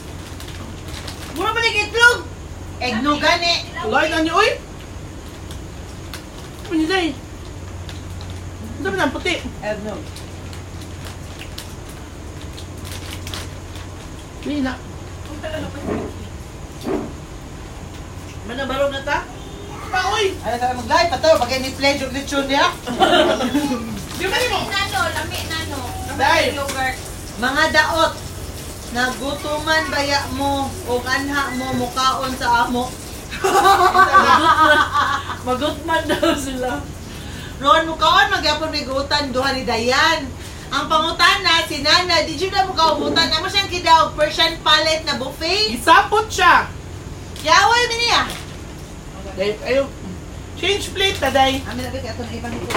Mura ba nag-itlog? Egno gani. Lord, ano yun? Uy! Ano yun, day? Ano naman ang puti? Egno. Hindi na. Manabarog na ta? Pa, uy! Ano tayo mag-live pa to? Pag ni pleasure lechon niya. Di ba mo? Nano, lami nano. Day! Yogurt. Mga daot. Nagutuman baya mo o anha mo mukaon sa amo. Magutman daw sila. Noon mukaon magyapon may gutan duha ni Dayan. Ang pangutana si Nana, di jud na mukaumutan na mo siyang kidaog Persian palette na buffet. Isapot siya! Yaway mi niya. Day, ayaw. Change plate na, day. Amin na ato na ibang ito.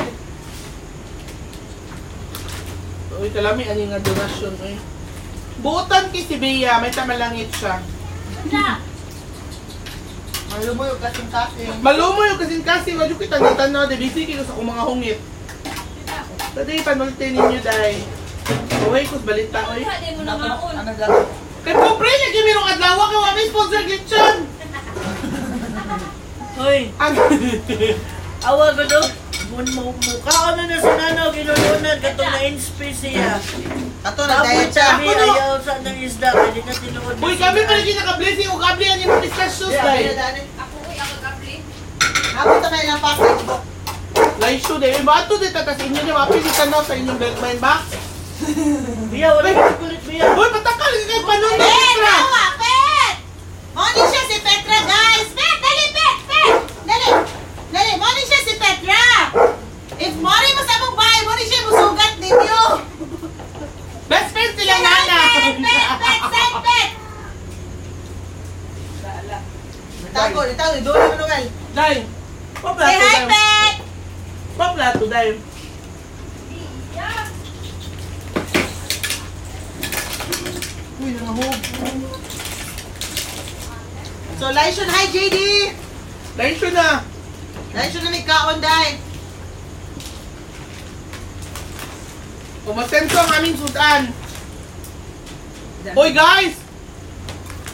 Uy, kalami, ano nga donasyon, uy. Buotan kay si Bea, may tamalangit siya. Malumoy og kasing-kasing. Malumoy yung kasi wadyo kita ng tanaw, de busy kayo sa akong mga hungit. Taday, panulti ninyo, day. Uy, kus balita, oy. Hindi mo na maon. Ano lang? Kay Popre, lagi merong adlaw ka, wala sponsor kitchen. Hoy, Ang awa ko daw. Mukhaon na sa nanaw, ginulunan, katong na-inspi siya. Kato na Tapos diet siya. sabi, ayaw sa ng isda, pwede na tinuod. Uy, kami pa lagi naka-blessing o kabli yan yung pistachios dahil. Ako, ako kapli. Habot na kayo ng package book. Live show dahil. Iba ito dito, tas inyo niya mapilitan na sa inyong Bergman box. Biya, wala yung kulit, Biya. Uy, patakal kay Panon Pet! Petra. Tawa! Pet! Morning siya si Petra, guys! Pet! Dali, Pet! Pet! Dali! Dali! Morning siya si Petra! If morning mo sa mong bahay, morning siya musugat ninyo! Best friend sila Say hi, nana. Pet! Pet! Pet! Say Pet! Itago, itago. Doon mo Noel. Dahil. Say Paplato hi, dahil. Pet! Paplato dahil. Uy, nangahog. So, Lyshon, hi, JD! Live show na. Lyshon na may kaon, dahil. Umasenso ang aming sudan. Hoy guys!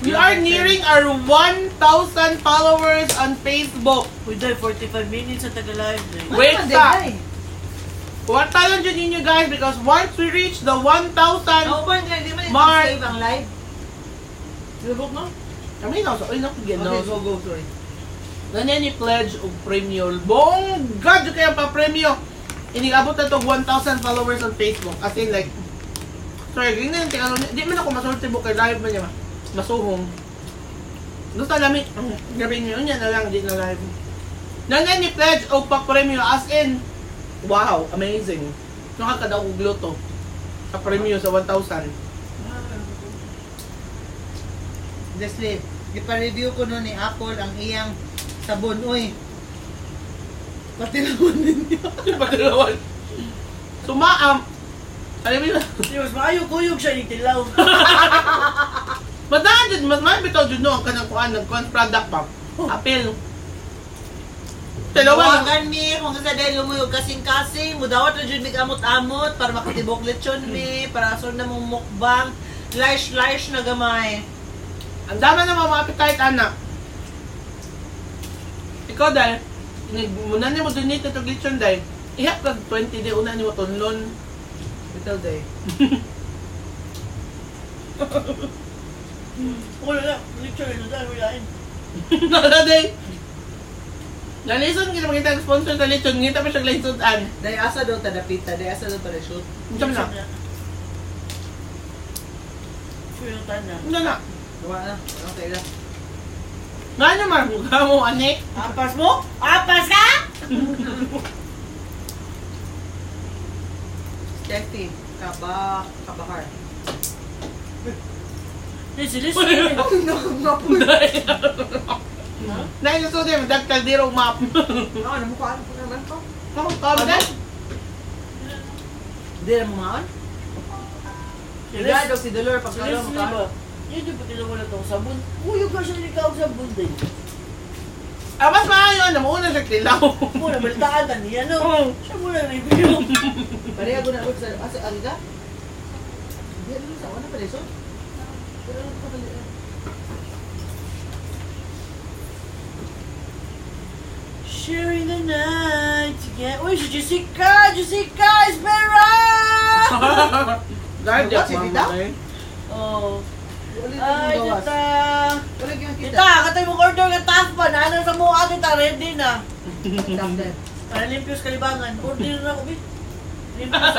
We are nearing our 1,000 followers on Facebook. Uy, dahil 45 minutes sa Tagalog. Wait, stop. What tayo dyan ninyo guys because once we reach the 1,000 Ano ba, hindi mo ito Mark. save ang live? Nilabot no? Kami na, so, ay nakigyan Okay, no. go, sorry. Ganyan ni pledge og premium. Bongga dyan kaya pa premium. Inigabot na to 1,000 followers on Facebook. As in like, sorry, ganyan yung ano, di man ako masorte mo kay live man niya. Masuhong. Gusto namin, gabi niyo niya na lang, di na live. Ganyan ni pledge og pa premium. As in, wow, amazing. Nakakadaw og luto. Sa premium sa 1,000. Leslie, ipa-review ko noon ni Apple ang iyang sabon. Uy, pati naman ninyo. Pagdalawan. Sumaam. Alam mo yun? Mas maayo kuyog siya ni Tilaw. Madaan dyan, mas bitaw dyan no, ang kanang kuhan, nag-kuhan product pa. Apil. Dalawa lang. Tawagan mi, kung sa dahil lumuyog kasing-kasing, mudawat na dyan mig-amot-amot para makatibok lechon mi, para sort na mong mukbang, lish na gamay. Ang dama na mga appetite, anak. Ikaw dahil, muna niya mo donate ito glitchon dahil, ihap ka 20 di una niyo mo tunlon. Ito day. Wala na, literally na dahil wilain. Nala day. Nalison kita makita ang sponsor sa lechon, ngita pa siyang lechon-an. Day asa daw tadapita, day asa daw shoot. Diyan na. Yung tanda. Diyan na. Gawa na, okay lang. Nga naman, mukha mo, anik. Apas mo? Apas ka? Steffi, kabahar. Hey, si Leslie. Dahil gusto din, dagtal di raw map. Ano mo ko naman to? Come then. Hindi na mumaan? Si Kaya daw si Dolor pag Si alam mo Leslie ba? ka. Yun yung pagkilawala itong sabon. Kuyog ka siya nilikaw sa sabon din. Mas maayon, namuuna siya tilaw. Muna, balitaan ka niya, no? Oo. Siya muna review. Pareha ko na sa asa alga. Hindi ano sa ano pa leso? Pero ano pa bali? Sharing the night together. Uy, si Jessica! Jessica Espera! Dahil di What, ako si Tita? mamay. Oh. Wala Ay, yung gawas. Tita! Wala yung kita. Tita, katay mo order ka taas pa. Naanan sa mukha, Tita. Ready na. Tamdan. Para limpios kalibangan. Order na ako, bit. Limpios.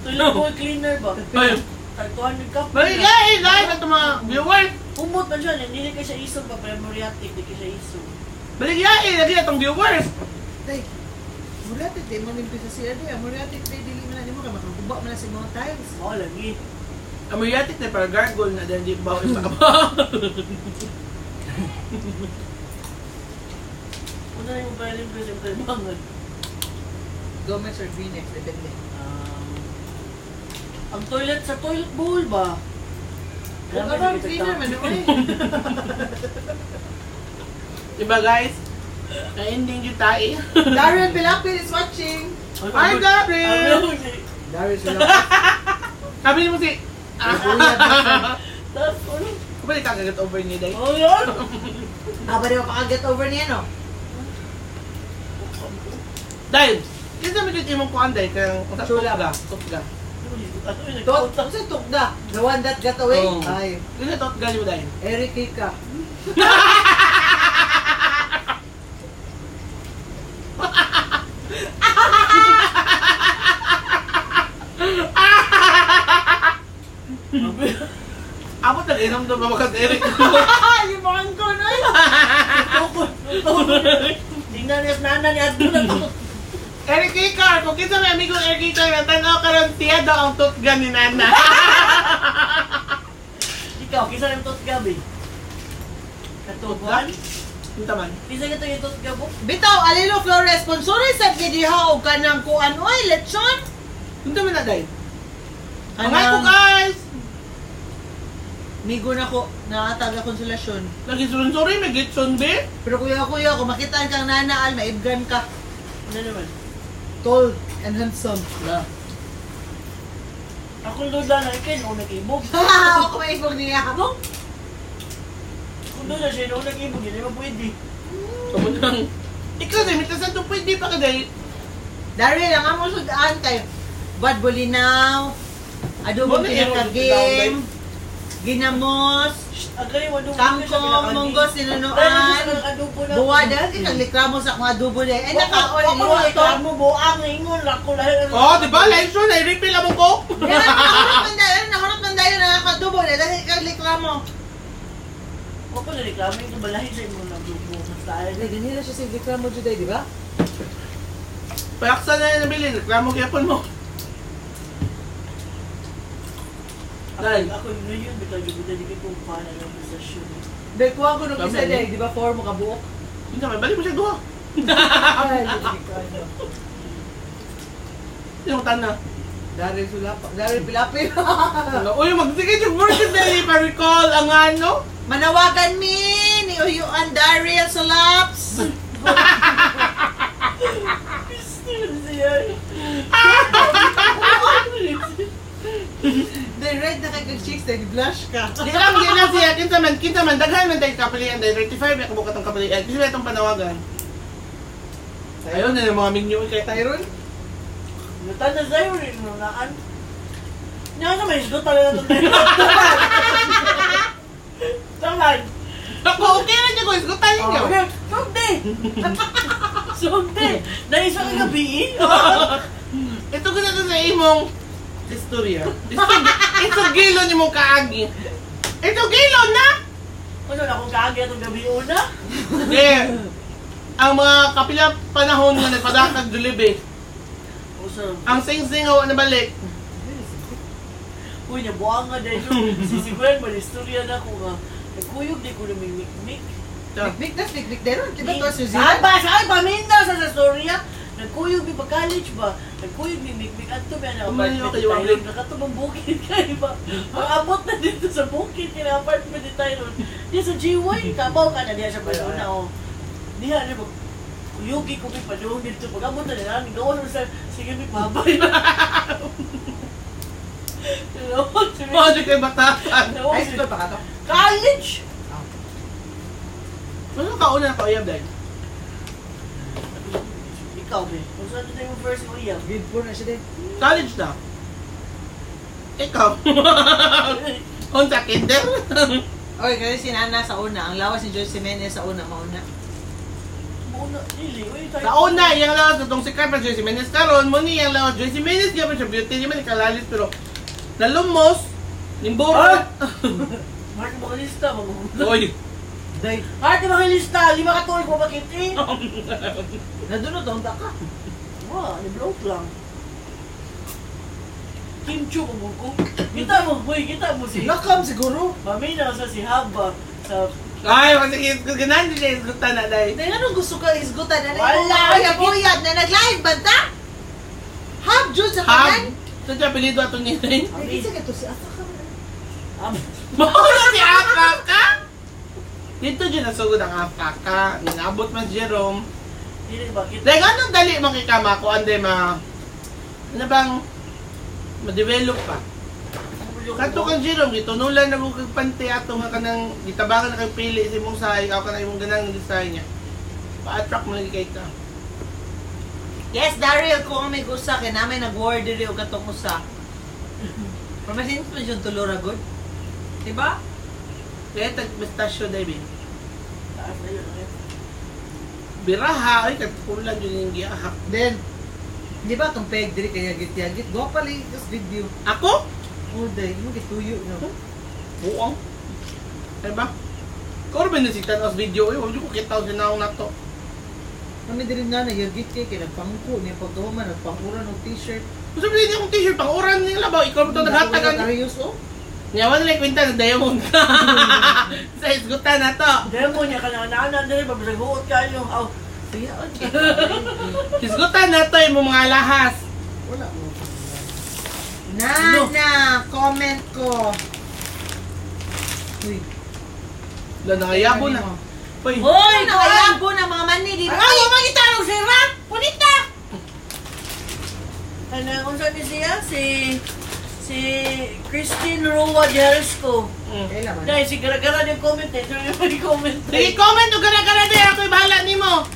Tuloy ko cleaner ba? Ay. Tagtuan yung cup. Maligay, guys, at mga viewers. Umot man siya. Hindi ka siya isog pa. Pero moriatic, hindi ka siya isog. Maligay, lagi atong viewers. Day. Muriatik day mo limpyo sa sila day. Muriatik day dili man na mo ka makakuba man na sa mga tiles. Oo, lagi. Amoyatik na para gargle na dahil di ba ako ipa. Kung na yung para limpios yung kalibangan. Gomez or Phoenix, depende. Ang toilet sa toilet bowl ba? Kung ka cleaner man oy. Diba guys? Na-ending yung tae. Darren Bilapin is watching. Hi, Gabriel! Darren Bilapin. Sabi mo si... Tapos, ano? Kapag kakagat over niya, day. Oh, yun! Aba rin makaget over niya, no? Dahil, kasi naman yung imong kuhan, day, kaya kung sa Chula tugga. Tugga. Ano yun? Tot, sa tugda. The one that got away. Oo. Ay, Kasi tugga niyo, dahil. Eric Kika. Abot na inom doon mabakas Eric. Yung mga ko, no? Tingnan niya sa nana niya. Doon na to. Eric Kikar, kung kita may amigo Eric Kikar, natanaw ka rin siya daw ang tutga ni Nana. Ikaw, kisa yung tot gabi. Katubuan? Punta man. Kisa ka yung tot gabo? Bitaw, Alilo Flores, sponsori sa gidiha o kanang kuan. Oy, lechon. Punta man na, day. Kanang- Mga ko, guys! Migo na ko, nakataga konsolasyon. Lagi sorry, may gitson, be. Pero kuya, kung makitaan kang nanaal, maibgan ka. Ano naman? Tall and handsome. Na. Ako doon lang na ikin, o nag-ibog. Ako maibog niya. Ano? Kung doon na siya, o nag-ibog, hindi mo pwede. Sabon lang. Ikaw, day, mitasan to pwede pa ka, day. Daryl, ang among sudaan kay Bad Bolinaw, Adobo Ano yung Pinaka-Game, Ginamos, Agay, wadong Kangkong, Munggo, Sinunuan, Buwada, kang likramo sa mga adobo na. Ay, nakaon, Ako iwa na ito. ikaw mo, buang, ingon, ako lahat. Oh, di ba? Lenson, na-refill mo ko. Nahurot man tayo na nakadubo na, dahil kang likramo. Ako na reklamo, ito balahin sa inyo ng dubo. Basta Ay, ganyan na siya si likramo juday, di ba? Palaksan na yung nabili, reklamo kayapon mo. Dahil. ako yun, bitaw yung buta di kong paano ng posasyon. Dahil kuha ko nung Kami, isa no? day, di ba? 4 mo kabuok. Hindi naman, balik mo siya duha. Ay, likramo. Yung tana. Daryl Sulapa, Daryl Pilapil. Uy, magsigit yung birthday pa recall ang ano. Manawagan mi ni Uyuan Daryl Sulaps. Direct na kay chicks, dahil blush ka. Di lang siya. Kinsa man, daghan man tayo kapalian. Dahil 35, ako bukat ang kapalian. Kasi itong panawagan. Ayun na yung mga mingyo kay Tyrone. Nutan na sa'yo rin mo naan. Nga ka may isgot talaga ito tayo. Taman. Ako, okay na niya ko. Isgutan niyo. Sugde! Sugde! Naisa ka gabi Ito ko na sa imong istorya. Ito gilo niyo mong kaagi. Ito gilo na! Ano na kung kaagya itong gabi una? Yeah. Ang mga kapila panahon nga nagpadakag dulibe. Uso. Ang sing-sing hawa na balik. Uy, nabuang nga dahil yung sisiguan mo, istorya na ko nga. Nagkuyog di ko na may mikmik. Big das, big Daryl. Kita to si Saan Zia. ba? Saan? Paminda sa storya? Nagkuyog mi pag-college ba? Nagkuyog mi mikmik. Ato ba na Umayo apartment kayo, tayo? Wanglig. Nakatubang bukid kayo ba? Ang-abot na dito sa bukid kaya apartment din tayo. Diya sa GY, kabaw ka na diya sa Barcelona. Oh. Diya na ba? Kuyugi ko may padung dito. Pag-abot na nila, gawa naman sa sige may babay. Mga di kayo batasan. High school pa ka to? College! Ano ka una na kauyab dahil? Ikaw, be. Kung saan ito yung first kuya? Grade 4 na siya din. College na. Ikaw. Unsa kinder? Okay, kasi si Nana sa una. Ang lawas ni Joyce Jimenez sa una, mauna. Muna, ili. Uy, tayo. Sa una, iyang lawas na itong si Carpa Joyce Jimenez karon mo ni iyang lawas Joyce Jimenez siya beauty niya man ikalalis pero nalumos nimburo. Ah! Mark mo kalista, mag-ugulo. Oy. Day, Arte mga lista, lima ka tuloy ko bakit eh? nadunod ang ka. Wah, ni-block lang. Kim Chu ko ko. Kita mo, boy, kita mo si... Nakam siguro. Mami na sa si Haba sa... Ay, kasi ganun siya isgutan na dahil. Day, anong gusto ka isgutan? Ano Wala, yung buyat na nag-live ba ta? Hab, Jud, sa kanan? Sa siya apelido ato niya dahil. Ay, kasi ka to si Asa ka. Mauna si Apaka! Dito dyan nasugod ang Apaka. Ninabot man si Jerome. Dili bakit? Dahil anong dali makikama ko anday ma... Ano bang... Ma-develop pa. Kanto kang Jerome, gitunulan na kong kagpante ato nga kanang gitabangan na kang pili sa imong sahay, ikaw ka na imong ganang design niya. Pa-attract mo lagi kay ka. Yes, Daryl, kung may gusa, kaya namin nag-word diri o katong usa. Pamasin mo yung tulura good. Diba? Kaya tag-pistasyo, David. Taas na yun. Biraha, ay katulan yun yung giyahak. Then, di ba itong peg diri kaya git-yagit? Go pala yung video. Ako? Oh, day, yung gituyo, no? Buong. Ay ba? Korben na si Tanos video, huwag ko kita ko sinawang na to. Kami diri na yagit kay nagpangko niya pagtuhuman, nagpanguran ng t-shirt. Gusto mo din akong t-shirt, pang oran nila ba? Ikaw mo ito naghatagan. Karius, oh. Nyawan lang kwenta ng diamond ka. Sa isgutan na to. Demo niya ka na naanan dali, pablaguot kayo. Aw, Siya, oh. Isgutan na to yung mga lahas. Wala mo. Nana, comment ko. Uy. Wala, nakayabo na. Uy, Hoy, nakayabo na mga mani dito. Ay, yung mga itanong si Rap! Punita! ano, kung saan ni siya? Si Christine Roa Jaresco. Kailan man? Dahil si Gara-Gara yung comment eh. Sino yung comment eh? sige, comment o gara-gara din. Ako'y bahala ni mo.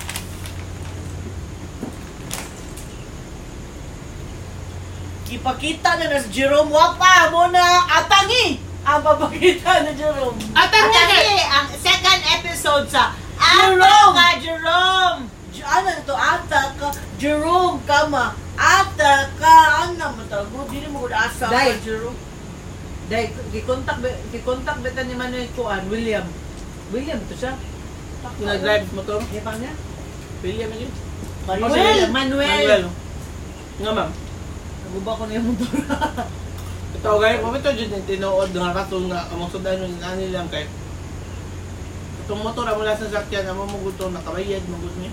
Ipakita na si Jerome Wapa mo na atangi ang papakita ni Jerome. At ang Atake, ang second episode sa Jerome! Ata ka, Jerome! Ano to? Ata ka. Jerome kama. Ata ka. Ano mo tago? Dili mo ko asa ka Dahil- Jerome. Dahil, gikontak betan ni Manuel Kuan, William. William, ito siya. nag-drive motor. Iya pa niya? William yun. Manuel! Manuel! Nga ma'am. Naguba ko na yung motor. Ito guys, pamito dyan yung tinuod nga katong nga among sudan yung nani lang kay itong motor mula sa sakyan amo mo gusto nakabayad mo gusto niya.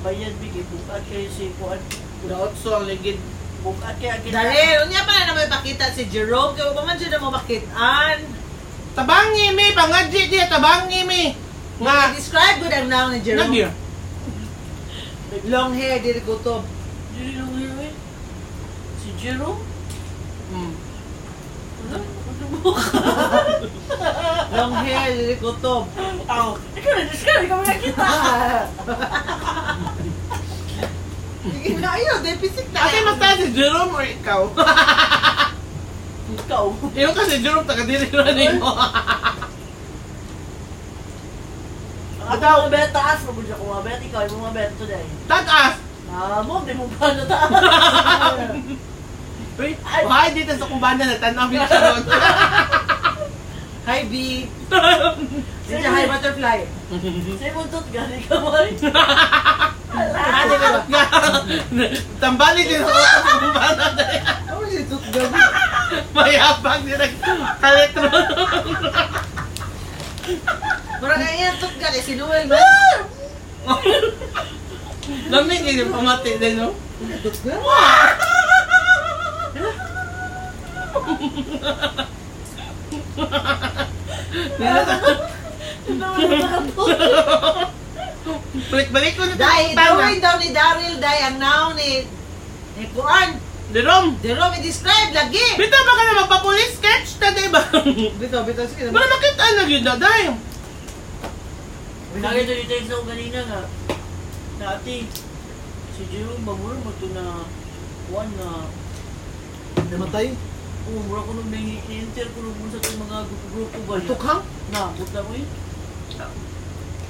Bayad bigay bukat kayo si Kuan. Daotso ang ligid. Bukat kayo agad. Dali, unya pa na may pakita si Jerome. Kaya pa man siya na mo bakitaan. Tabangi mi, pangadji diya, tabangi mi. Nga, Describe good ang noun ni Jerome. nagya. Long hair, diri gutob. Dili lang yun eh. Si Jerome? Long hair, diri gutob. Aw, ikaw na-discard, ikaw na kita. Sige na, ayaw, dahil pisik na. Ate, mas tayo si Jerome or ikaw? Ikaw. Iyo kasi Jerome, taga-diri running mo. Ako mga bet, taas mo siya kung mga bet. Ikaw, yung mga bet today. Tatas! Mo, di mo pa na taas. Uy, buhay dito sa kumbanda na tanaw yung siya ron. Hi, B. Sige, hi, butterfly. Say mo tot, gani ka mo eh. Ate ko. Tambali din ako sa kumbanda na yan. Ano si Tut Gabi? Mayabang din nag-kalitro. Mura ka yan, Tut Gabi. Si Noel ba? Lamig yung pamati din, no? Tut Gabi? Balik-balik ko na Dahil, tama. drawing daw ni Daryl, dahil ang noun ni Kuan. Jerome, Jerome, i-describe lagi. bitaw ba ka na magpapulis sketch ta, diba? Bitaw, bitaw, sige. Wala makita na yun na, dahil. Nakita dito yung sa kanina nga. Dati, si Jerome, mamura mo ito na Juan na Namatay. mura ko nung i-enter ko nung sa itong mga grupo ba niya. Tukhang? Na, buta mo yun.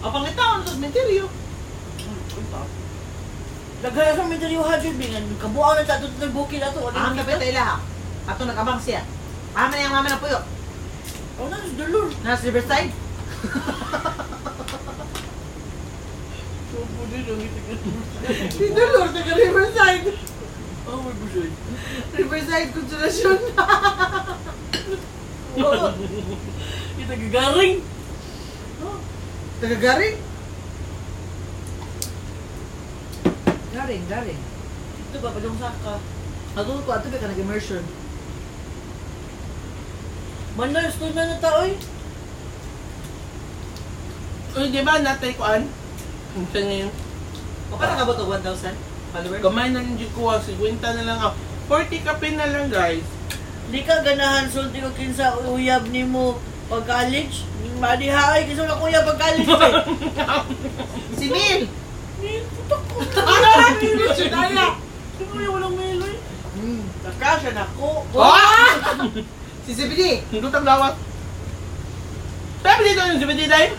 Apang ito, ano sa cementerio? Nagaya sa medyo 100 bingan. Kabuang na sa ito nagbukin na ito. Ang kapit ay lahat. Ato nakabang siya. Ama na yung mama na puyo. Oh, na, si Dolor. Nasa Riverside. Sopo din ang itigan. Si Dolor, taga Riverside. Oh, may busoy. Riverside Consolation. Ito gagaring. Taga Garing. Garing. Ito ba, padong saka. Ato ko, ato ka nag-immersion. Manay, gusto na na tao eh. Uy, di ba natay ko an? Ang siya ngayon. O ka nakabot o 1,000 followers? Gamay na yung ko, 50 na lang ako. 40 ka pin na lang, guys. Di ka ganahan sulti ko kinsa uyab nimo pag college. Madihay kinsa na kuya pag college. Si Mil. Putok ko. Sinaya. Di mo yung walang meloy. Nakasya na ko. Si CBD. Hindi tang lawat. Sabi dito yung CBD dahil.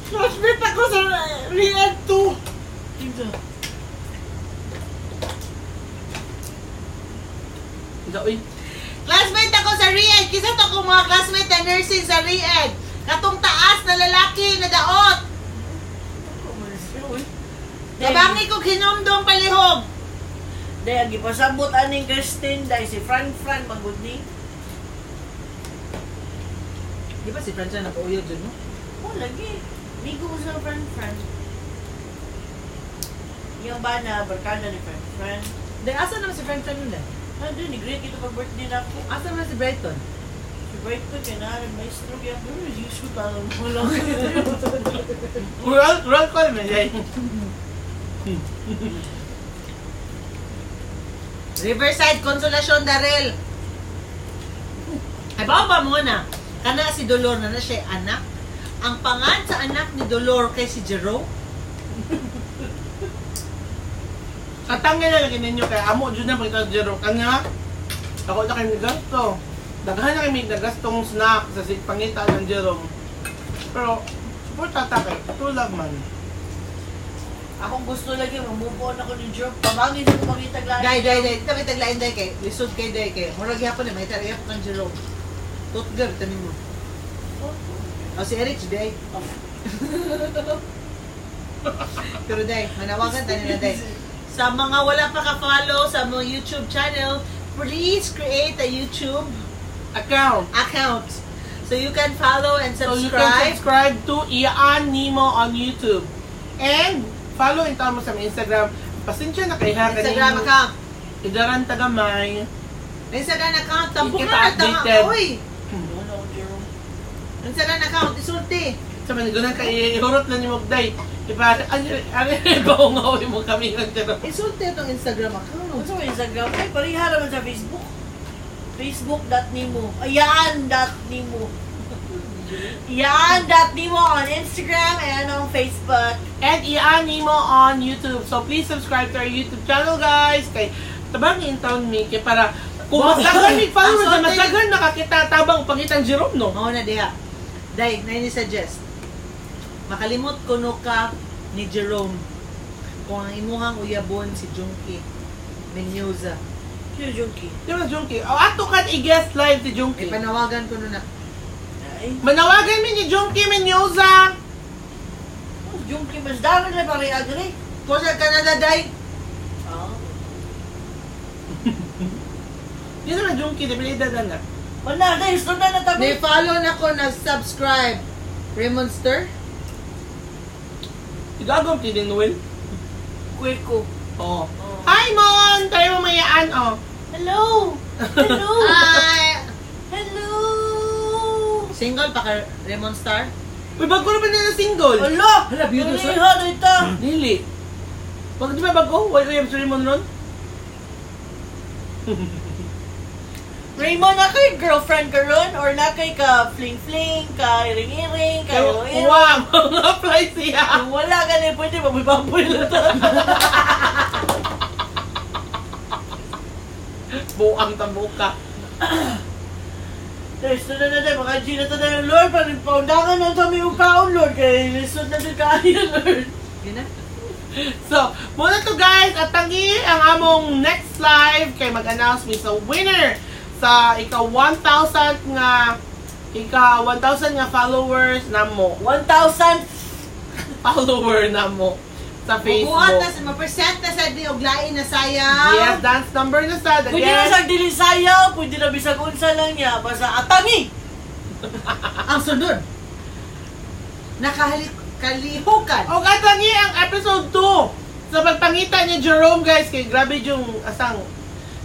Classmate ako sa Riyadh 2. Kinsa? Uy. Classmate ako sa Riyadh. Kisa to akong mga classmate na nursing sa Riyadh. Katong taas na lalaki na daot. Kabangi ko hinumdong palihog. Dahil gipasabot aning Christine dahil si Fran magud ni. Di ba si Francia nag-uyod dyan mo? Oh, lagi. Bigo ko sa Fran. Yung ba na barkada ni Fran? Dahil asa naman si Francia nun dahil? Doon, ni-greet ito pag-birthday na ako. Asa naman si Brighton? Si Bright ko, kaya na maestro kaya ako. Usual parang wala ko. Roll call mo, Jay. Riverside Consolacion Darrell. Ay, baba mo na. Kana si Dolor na siya anak. Ang pangan sa anak ni Dolor kay si Jerome. Katangin na lagi ninyo kaya amo dyan na pagkita Jero. Kanya, ako na kayo nagasto. Daghan na kami nagastong snack sa pangita ng Jerome. Pero, support tatake. Tulag man. Akong gusto lagi, mamupon ako ni Jerome. Pabangin sa kumangitag lahat. Day. Dito may taglain day kay. Lisod kay day kay. Murag yapon na may tarayap ng Jerome. Tutgar, tanin mo. O si Erich day. Pero day, manawagan tayo na day. Sa mga wala pa ka-follow sa mga YouTube channel, please create a YouTube account. So you can follow and So you can subscribe. subscribe to Ian Nemo on YouTube. And follow in mo sa mga Instagram. Pasensya na kay ha. Instagram account. Idaran tagamay. Instagram account. Tampo Keep ka na. updated. Uy! Doon ako, Jerome. Instagram account. Isulti. Sa mga gunan kay ihurot na ni Mogday. Iba, baungawi mo kami ng Jerome. Isulti itong Instagram account. Kung sa Instagram, ay pariha naman sa Facebook. Facebook.nemo. Ayan.nemo. Yan.nemo on Instagram and on Facebook. And Ian Nemo on YouTube. So please subscribe to our YouTube channel, guys. Kay tabang in town mi kay para kung masagan ni followers na masagan nakakita tabang pangitang Jerome no. Mao na diha. Day, na ni-suggest. Makalimot kuno ka ni Jerome kung ang imuhang uyabon si Junkie Menyoza. Sino Junkie? Di ba Junkie? O ato kan i-guest live si Junkie. Ipanawagan ko na. Ay, Manawagan mi ni Junkie Menyoza. Junkie mas dami na pari agri. Kung sa Canada, Day, Di na Junkie, di bilida na. Wala, dahil gusto na natabi. ni-follow na ko, nag-subscribe. Remonster? Igagom ti din Will. Kweko. Oh. Hi Mon, tayo mamayaan oh. Hello! Hello! Ay! Hello! Single pa ka, Remonster? Uy, bago na ba nila single? Hala! Hala, beautiful. Hala, ito! Dili. Wag di ba bago? Why we have Raymond ron? Raymond, na kay girlfriend ka ron? Or na kay ka fling-fling, ka iring-iring, ka iring-iring? Wow, mga fly siya. Kung wala ka na, pwede baboy-baboy lang ito. Buang tabuka. Dahil ito na natin, mga G na ito na yung Lord, parang paundangan na ito may upaon, Lord. Kaya lisod na din kaya, Lord. Yun na? So, muna to guys, at tangi ang among next live kay mag-announce mi sa winner sa ika-1,000 nga followers na mo. 1,000! Follower na mo sa Buhat na Facebook. sa ma-present na sa di oglain na sayang. Yes, dance number na sa Pwede na sa dilisayaw, pwede na bisag unsa lang niya, basta atangi! Ang sunod. Kalihukan. O katangi ang episode 2 sa pagpangita ni Jerome guys kay grabe yung asang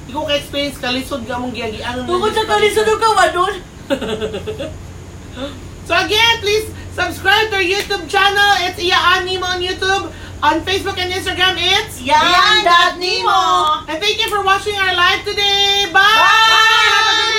di ko ka-experience kalisod ka mong giyagian. Tungkol sa kalisod ka, wadon! So again, please subscribe to our YouTube channel. It's Ian Nemo on YouTube. On Facebook and Instagram, it's Yan.Nemo. And thank you for watching our live today. Bye! Bye!